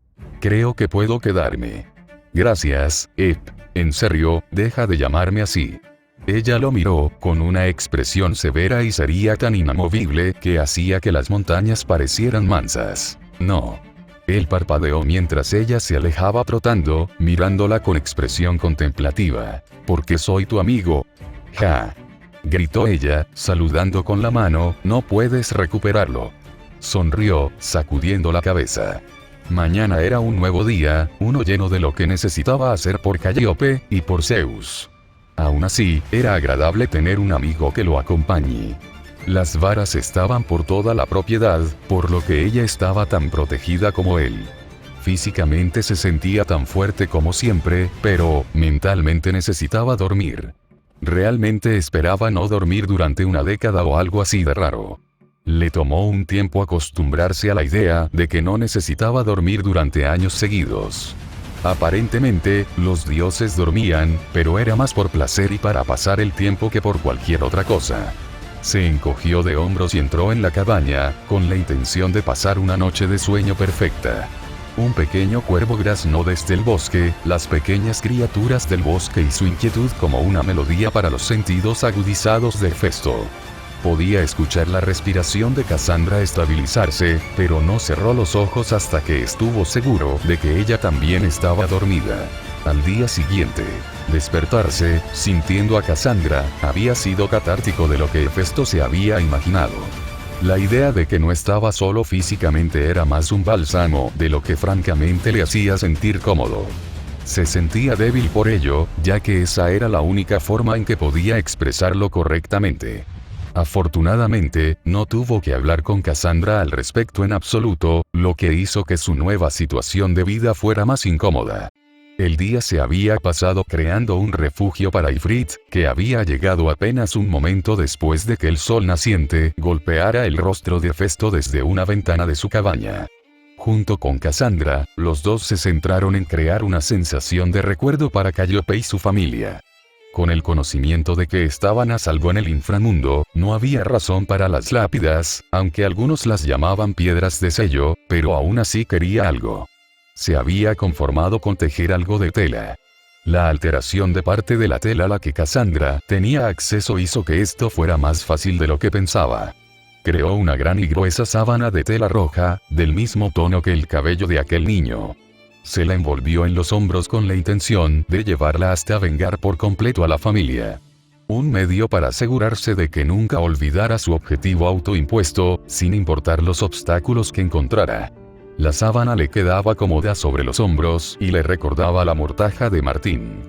«Creo que puedo quedarme». «Gracias, Ep. En serio, deja de llamarme así». Ella lo miró, con una expresión severa y seria tan inamovible que hacía que las montañas parecieran mansas. «No». Él parpadeó mientras ella se alejaba trotando, mirándola con expresión contemplativa. «Porque soy tu amigo». «Ja», gritó ella, saludando con la mano, «no puedes recuperarlo». Sonrió, sacudiendo la cabeza. Mañana era un nuevo día, uno lleno de lo que necesitaba hacer por Calliope, y por Zeus. Aún así, era agradable tener un amigo que lo acompañe. Las varas estaban por toda la propiedad, por lo que ella estaba tan protegida como él. Físicamente se sentía tan fuerte como siempre, pero, mentalmente necesitaba dormir. Realmente esperaba no dormir durante una década o algo así de raro. Le tomó un tiempo acostumbrarse a la idea de que no necesitaba dormir durante años seguidos. Aparentemente, los dioses dormían, pero era más por placer y para pasar el tiempo que por cualquier otra cosa. Se encogió de hombros y entró en la cabaña, con la intención de pasar una noche de sueño perfecta. Un pequeño cuervo graznó desde el bosque, las pequeñas criaturas del bosque y su inquietud como una melodía para los sentidos agudizados de Hefesto. Podía escuchar la respiración de Cassandra estabilizarse, pero no cerró los ojos hasta que estuvo seguro de que ella también estaba dormida. Al día siguiente, despertarse, sintiendo a Cassandra, había sido catártico de lo que Hefesto se había imaginado. La idea de que no estaba solo físicamente era más un bálsamo de lo que francamente le hacía sentir cómodo. Se sentía débil por ello, ya que esa era la única forma en que podía expresarlo correctamente. Afortunadamente, no tuvo que hablar con Cassandra al respecto en absoluto, lo que hizo que su nueva situación de vida fuera más incómoda. El día se había pasado creando un refugio para Ifrit, que había llegado apenas un momento después de que el sol naciente golpeara el rostro de Hefesto desde una ventana de su cabaña. Junto con Cassandra, los dos se centraron en crear una sensación de recuerdo para Calliope y su familia. Con el conocimiento de que estaban a salvo en el inframundo, no había razón para las lápidas, aunque algunos las llamaban piedras de sello, pero aún así quería algo. Se había conformado con tejer algo de tela. La alteración de parte de la tela a la que Cassandra tenía acceso hizo que esto fuera más fácil de lo que pensaba. Creó una gran y gruesa sábana de tela roja, del mismo tono que el cabello de aquel niño. Se la envolvió en los hombros con la intención de llevarla hasta vengar por completo a la familia. Un medio para asegurarse de que nunca olvidara su objetivo autoimpuesto, sin importar los obstáculos que encontrara. La sábana le quedaba cómoda sobre los hombros y le recordaba la mortaja de Martín.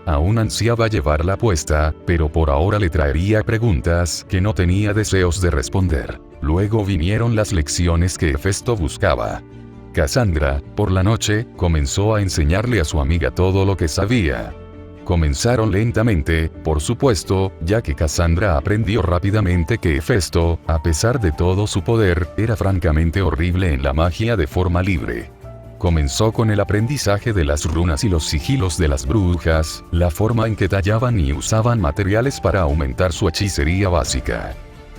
Aún ansiaba llevarla puesta, pero por ahora le traería preguntas que no tenía deseos de responder. Luego vinieron las lecciones que Hefesto buscaba. Cassandra, por la noche, comenzó a enseñarle a su amiga todo lo que sabía. Comenzaron lentamente, por supuesto, ya que Cassandra aprendió rápidamente que Hefesto, a pesar de todo su poder, era francamente horrible en la magia de forma libre. Comenzó con el aprendizaje de las runas y los sigilos de las brujas, la forma en que tallaban y usaban materiales para aumentar su hechicería básica.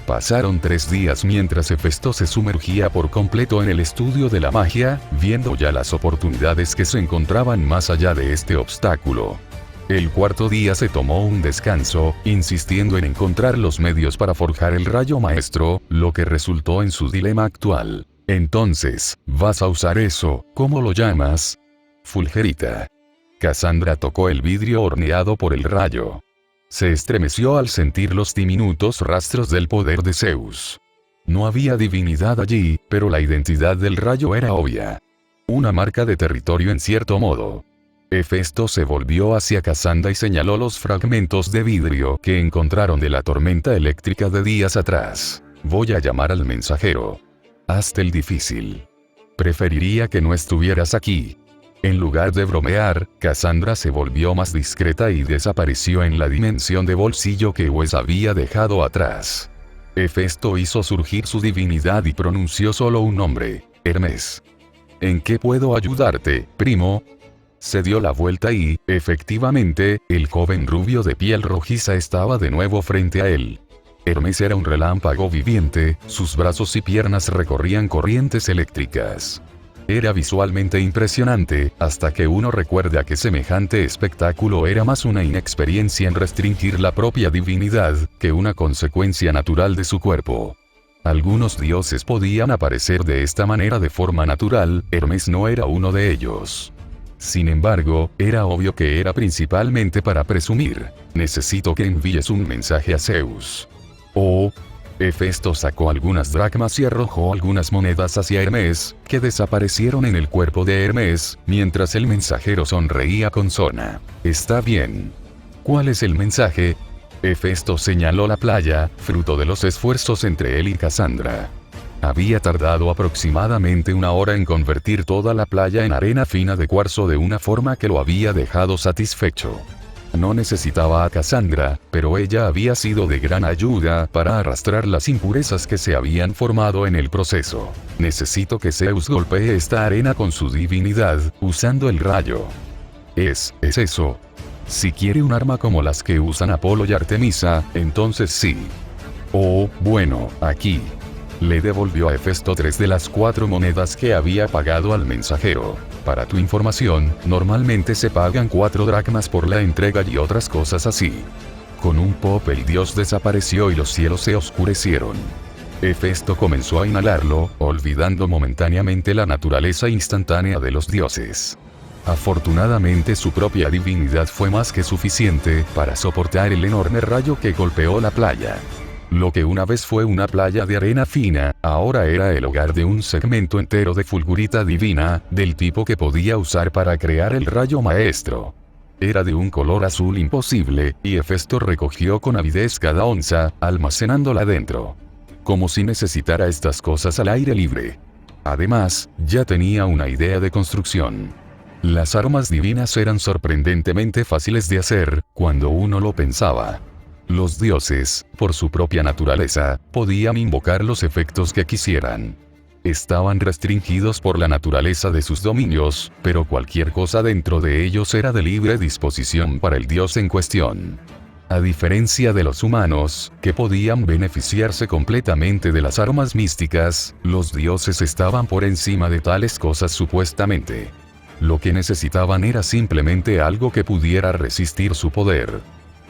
Pasaron 3 días mientras Hefesto se sumergía por completo en el estudio de la magia, viendo ya las oportunidades que se encontraban más allá de este obstáculo. El 4.º día se tomó un descanso, insistiendo en encontrar los medios para forjar el rayo maestro, lo que resultó en su dilema actual. Entonces, ¿vas a usar eso? ¿Cómo lo llamas? Fulgerita. Cassandra tocó el vidrio horneado por el rayo. Se estremeció al sentir los diminutos rastros del poder de Zeus. No había divinidad allí, pero la identidad del rayo era obvia. Una marca de territorio en cierto modo. Hefesto se volvió hacia Casandra y señaló los fragmentos de vidrio que encontraron de la tormenta eléctrica de días atrás. Voy a llamar al mensajero. Hazte el difícil. Preferiría que no estuvieras aquí. En lugar de bromear, Casandra se volvió más discreta y desapareció en la dimensión de bolsillo que Wes había dejado atrás. Hefesto hizo surgir su divinidad y pronunció solo un nombre: Hermes. ¿En qué puedo ayudarte, primo? Se dio la vuelta y, efectivamente, el joven rubio de piel rojiza estaba de nuevo frente a él. Hermes era un relámpago viviente, sus brazos y piernas recorrían corrientes eléctricas. Era visualmente impresionante, hasta que uno recuerda que semejante espectáculo era más una inexperiencia en restringir la propia divinidad, que una consecuencia natural de su cuerpo. Algunos dioses podían aparecer de esta manera de forma natural, Hermes no era uno de ellos. Sin embargo, era obvio que era principalmente para presumir: necesito que envíes un mensaje a Zeus. Oh. Hefesto sacó algunas dracmas y arrojó algunas monedas hacia Hermes, que desaparecieron en el cuerpo de Hermes, mientras el mensajero sonreía con sorna. Está bien. ¿Cuál es el mensaje? Hefesto señaló la playa, fruto de los esfuerzos entre él y Casandra. Había tardado aproximadamente 1 hora en convertir toda la playa en arena fina de cuarzo de una forma que lo había dejado satisfecho. No necesitaba a Casandra, pero ella había sido de gran ayuda para arrastrar las impurezas que se habían formado en el proceso. Necesito que Zeus golpee esta arena con su divinidad, usando el rayo. Es eso. Si quiere un arma como las que usan Apolo y Artemisa, entonces sí. Oh, bueno, aquí. Le devolvió a Hefesto 3 de las 4 monedas que había pagado al mensajero. Para tu información, normalmente se pagan 4 dracmas por la entrega y otras cosas así. Con un pop el dios desapareció y los cielos se oscurecieron. Hefesto comenzó a inhalarlo, olvidando momentáneamente la naturaleza instantánea de los dioses. Afortunadamente su propia divinidad fue más que suficiente para soportar el enorme rayo que golpeó la playa. Lo que una vez fue una playa de arena fina, ahora era el hogar de un segmento entero de fulgurita divina, del tipo que podía usar para crear el rayo maestro. Era de un color azul imposible, y Hefesto recogió con avidez cada onza, almacenándola dentro. Como si necesitara estas cosas al aire libre. Además, ya tenía una idea de construcción. Las armas divinas eran sorprendentemente fáciles de hacer, cuando uno lo pensaba. Los dioses, por su propia naturaleza, podían invocar los efectos que quisieran. Estaban restringidos por la naturaleza de sus dominios, pero cualquier cosa dentro de ellos era de libre disposición para el dios en cuestión. A diferencia de los humanos, que podían beneficiarse completamente de las armas místicas, los dioses estaban por encima de tales cosas supuestamente. Lo que necesitaban era simplemente algo que pudiera resistir su poder.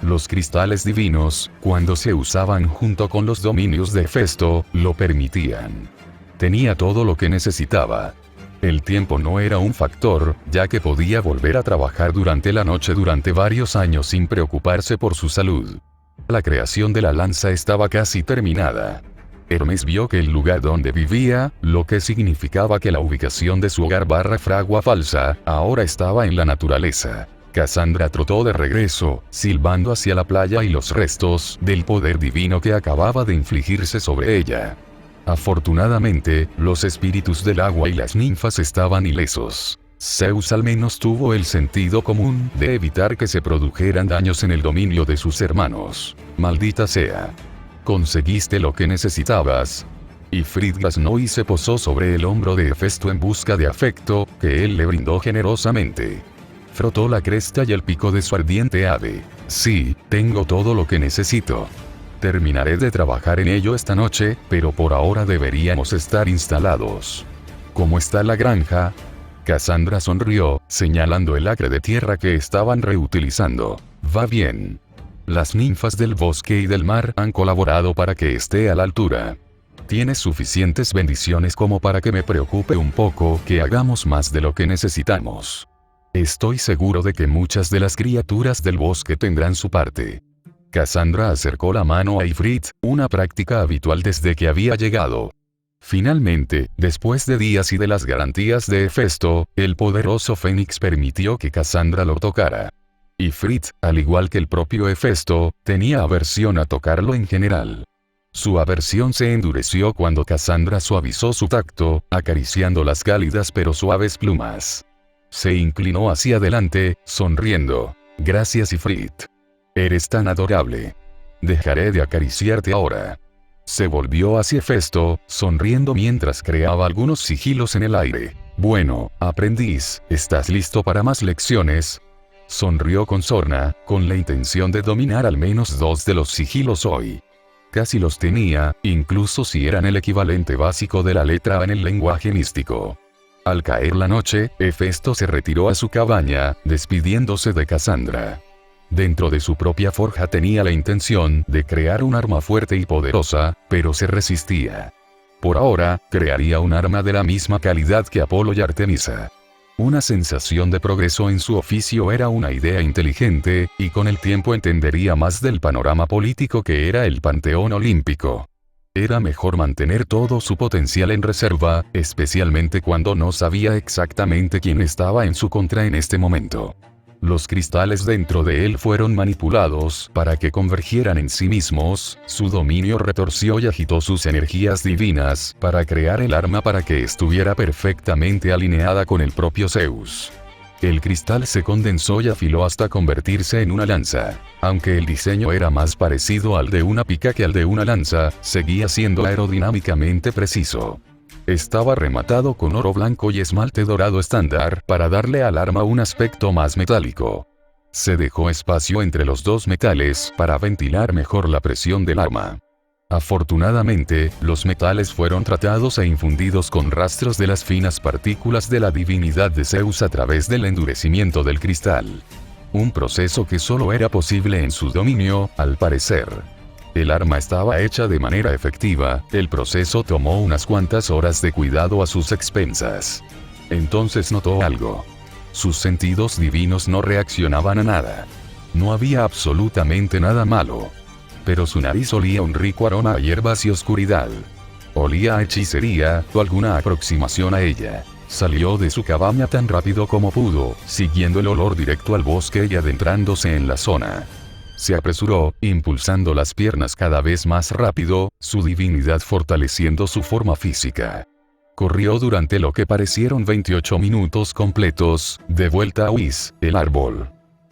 Los cristales divinos, cuando se usaban junto con los dominios de Hefesto, lo permitían. Tenía todo lo que necesitaba. El tiempo no era un factor, ya que podía volver a trabajar durante la noche durante varios años sin preocuparse por su salud. La creación de la lanza estaba casi terminada. Hermes vio que el lugar donde vivía, lo que significaba que la ubicación de su hogar / fragua falsa, ahora estaba en la naturaleza. Casandra trotó de regreso, silbando hacia la playa y los restos del poder divino que acababa de infligirse sobre ella. Afortunadamente, los espíritus del agua y las ninfas estaban ilesos. Zeus al menos tuvo el sentido común de evitar que se produjeran daños en el dominio de sus hermanos. Maldita sea. Conseguiste lo que necesitabas. Y Fridgas no y se posó sobre el hombro de Hefesto en busca de afecto, que él le brindó generosamente. Frotó la cresta y el pico de su ardiente ave. Sí, tengo todo lo que necesito. Terminaré de trabajar en ello esta noche, pero por ahora deberíamos estar instalados. ¿Cómo está la granja? Casandra sonrió, señalando el acre de tierra que estaban reutilizando. Va bien. Las ninfas del bosque y del mar han colaborado para que esté a la altura. Tienes suficientes bendiciones como para que me preocupe un poco que hagamos más de lo que necesitamos. Estoy seguro de que muchas de las criaturas del bosque tendrán su parte. Casandra acercó la mano a Ifrit, una práctica habitual desde que había llegado. Finalmente, después de días y de las garantías de Hefesto, el poderoso Fénix permitió que Cassandra lo tocara. Ifrit, al igual que el propio Hefesto, tenía aversión a tocarlo en general. Su aversión se endureció cuando Cassandra suavizó su tacto, acariciando las cálidas pero suaves plumas. Se inclinó hacia adelante, sonriendo. «Gracias, Ifrit. Eres tan adorable. Dejaré de acariciarte ahora». Se volvió hacia Hefesto, sonriendo mientras creaba algunos sigilos en el aire. «Bueno, aprendiz, ¿estás listo para más lecciones?». Sonrió con sorna, con la intención de dominar al menos 2 de los sigilos hoy. Casi los tenía, incluso si eran el equivalente básico de la letra A en el lenguaje místico. Al caer la noche, Hefesto se retiró a su cabaña, despidiéndose de Cassandra. Dentro de su propia forja tenía la intención de crear un arma fuerte y poderosa, pero se resistía. Por ahora, crearía un arma de la misma calidad que Apolo y Artemisa. Una sensación de progreso en su oficio era una idea inteligente, y con el tiempo entendería más del panorama político que era el panteón olímpico. Era mejor mantener todo su potencial en reserva, especialmente cuando no sabía exactamente quién estaba en su contra en este momento. Los cristales dentro de él fueron manipulados para que convergieran en sí mismos, su dominio retorció y agitó sus energías divinas para crear el arma para que estuviera perfectamente alineada con el propio Zeus. El cristal se condensó y afiló hasta convertirse en una lanza. Aunque el diseño era más parecido al de una pica que al de una lanza, seguía siendo aerodinámicamente preciso. Estaba rematado con oro blanco y esmalte dorado estándar para darle al arma un aspecto más metálico. Se dejó espacio entre los 2 metales para ventilar mejor la presión del arma. Afortunadamente, los metales fueron tratados e infundidos con rastros de las finas partículas de la divinidad de Zeus a través del endurecimiento del cristal. Un proceso que solo era posible en su dominio, al parecer. El arma estaba hecha de manera efectiva, el proceso tomó unas cuantas horas de cuidado a sus expensas. Entonces notó algo. Sus sentidos divinos no reaccionaban a nada. No había absolutamente nada malo. Pero su nariz olía un rico aroma a hierbas y oscuridad. Olía a hechicería, o alguna aproximación a ella. Salió de su cabaña tan rápido como pudo, siguiendo el olor directo al bosque y adentrándose en la zona. Se apresuró, impulsando las piernas cada vez más rápido, su divinidad fortaleciendo su forma física. Corrió durante lo que parecieron 28 minutos completos, de vuelta a Whis, el árbol.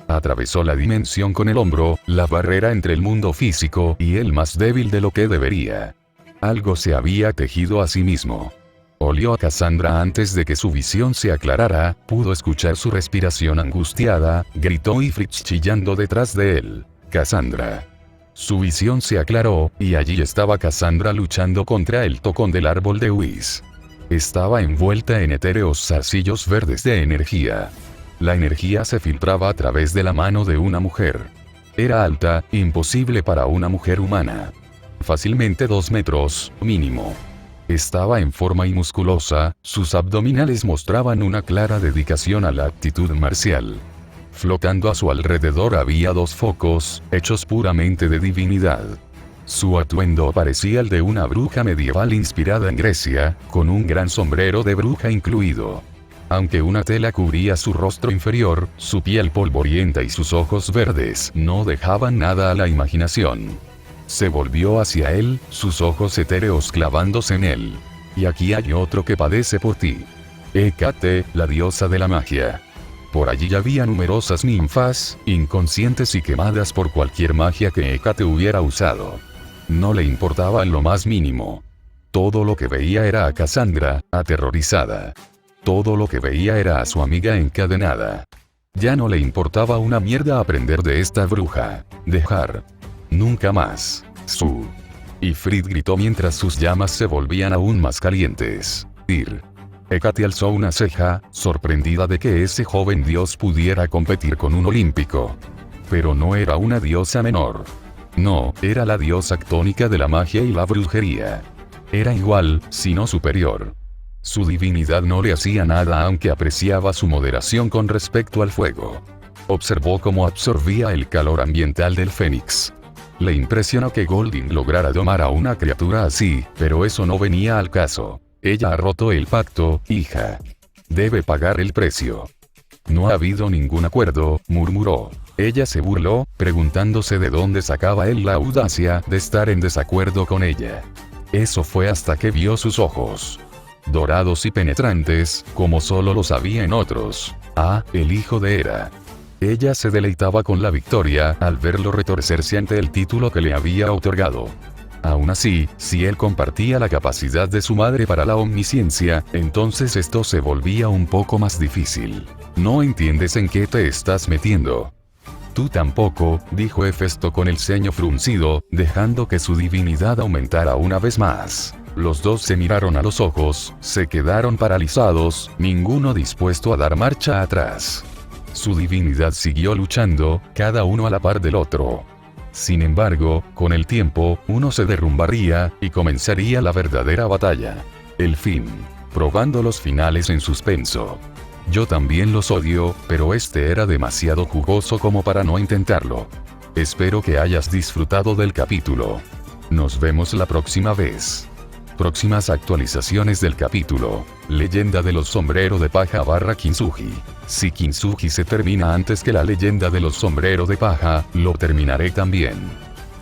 Atravesó la dimensión con el hombro, la barrera entre el mundo físico y el más débil de lo que debería. Algo se había tejido a sí mismo. Olió a Cassandra antes de que su visión se aclarara, pudo escuchar su respiración angustiada, gritó Ifrit chillando detrás de él. Cassandra. Su visión se aclaró, y allí estaba Cassandra luchando contra el tocón del árbol de Whis. Estaba envuelta en etéreos zarcillos verdes de energía. La energía se filtraba a través de la mano de una mujer. Era alta, imposible para una mujer humana. Fácilmente 2 metros, mínimo. Estaba en forma y musculosa, sus abdominales mostraban una clara dedicación a la actitud marcial. Flotando a su alrededor había 2 focos, hechos puramente de divinidad. Su atuendo parecía el de una bruja medieval inspirada en Grecia, con un gran sombrero de bruja incluido. Aunque una tela cubría su rostro inferior, su piel polvorienta y sus ojos verdes no dejaban nada a la imaginación. Se volvió hacia él, sus ojos etéreos clavándose en él. Y aquí hay otro que padece por ti. Hécate, la diosa de la magia. Por allí había numerosas ninfas, inconscientes y quemadas por cualquier magia que Hécate hubiera usado. No le importaba en lo más mínimo. Todo lo que veía era a Cassandra, aterrorizada. Todo lo que veía era a su amiga encadenada. Ya no le importaba una mierda aprender de esta bruja. Dejar. Nunca más. Ifrit gritó mientras sus llamas se volvían aún más calientes. Hécate alzó una ceja, sorprendida de que ese joven dios pudiera competir con un olímpico. Pero no era una diosa menor. No, era la diosa ctónica de la magia y la brujería. Era igual, si no superior. Su divinidad no le hacía nada aunque apreciaba su moderación con respecto al fuego. Observó cómo absorbía el calor ambiental del fénix. Le impresionó que Golding lograra domar a una criatura así, pero eso no venía al caso. Ella ha roto el pacto, hija. Debe pagar el precio. No ha habido ningún acuerdo, murmuró. Ella se burló, preguntándose de dónde sacaba él la audacia de estar en desacuerdo con ella. Eso fue hasta que vio sus ojos. Dorados y penetrantes, como solo los había en otros. Ah, el hijo de Hera. Ella se deleitaba con la victoria al verlo retorcerse ante el título que le había otorgado. Aún así, si él compartía la capacidad de su madre para la omnisciencia, entonces esto se volvía un poco más difícil. No entiendes en qué te estás metiendo. Tú tampoco, dijo Hefesto con el ceño fruncido, dejando que su divinidad aumentara una vez más. Los dos se miraron a los ojos, se quedaron paralizados, ninguno dispuesto a dar marcha atrás. Su divinidad siguió luchando, cada uno a la par del otro. Sin embargo, con el tiempo, uno se derrumbaría, y comenzaría la verdadera batalla. El fin. Probando los finales en suspenso. Yo también los odio, pero este era demasiado jugoso como para no intentarlo. Espero que hayas disfrutado del capítulo. Nos vemos la próxima vez. Próximas actualizaciones del capítulo. Leyenda de los sombreros de paja / Kintsugi. Si Kintsugi se termina antes que la leyenda de los sombreros de paja, lo terminaré también.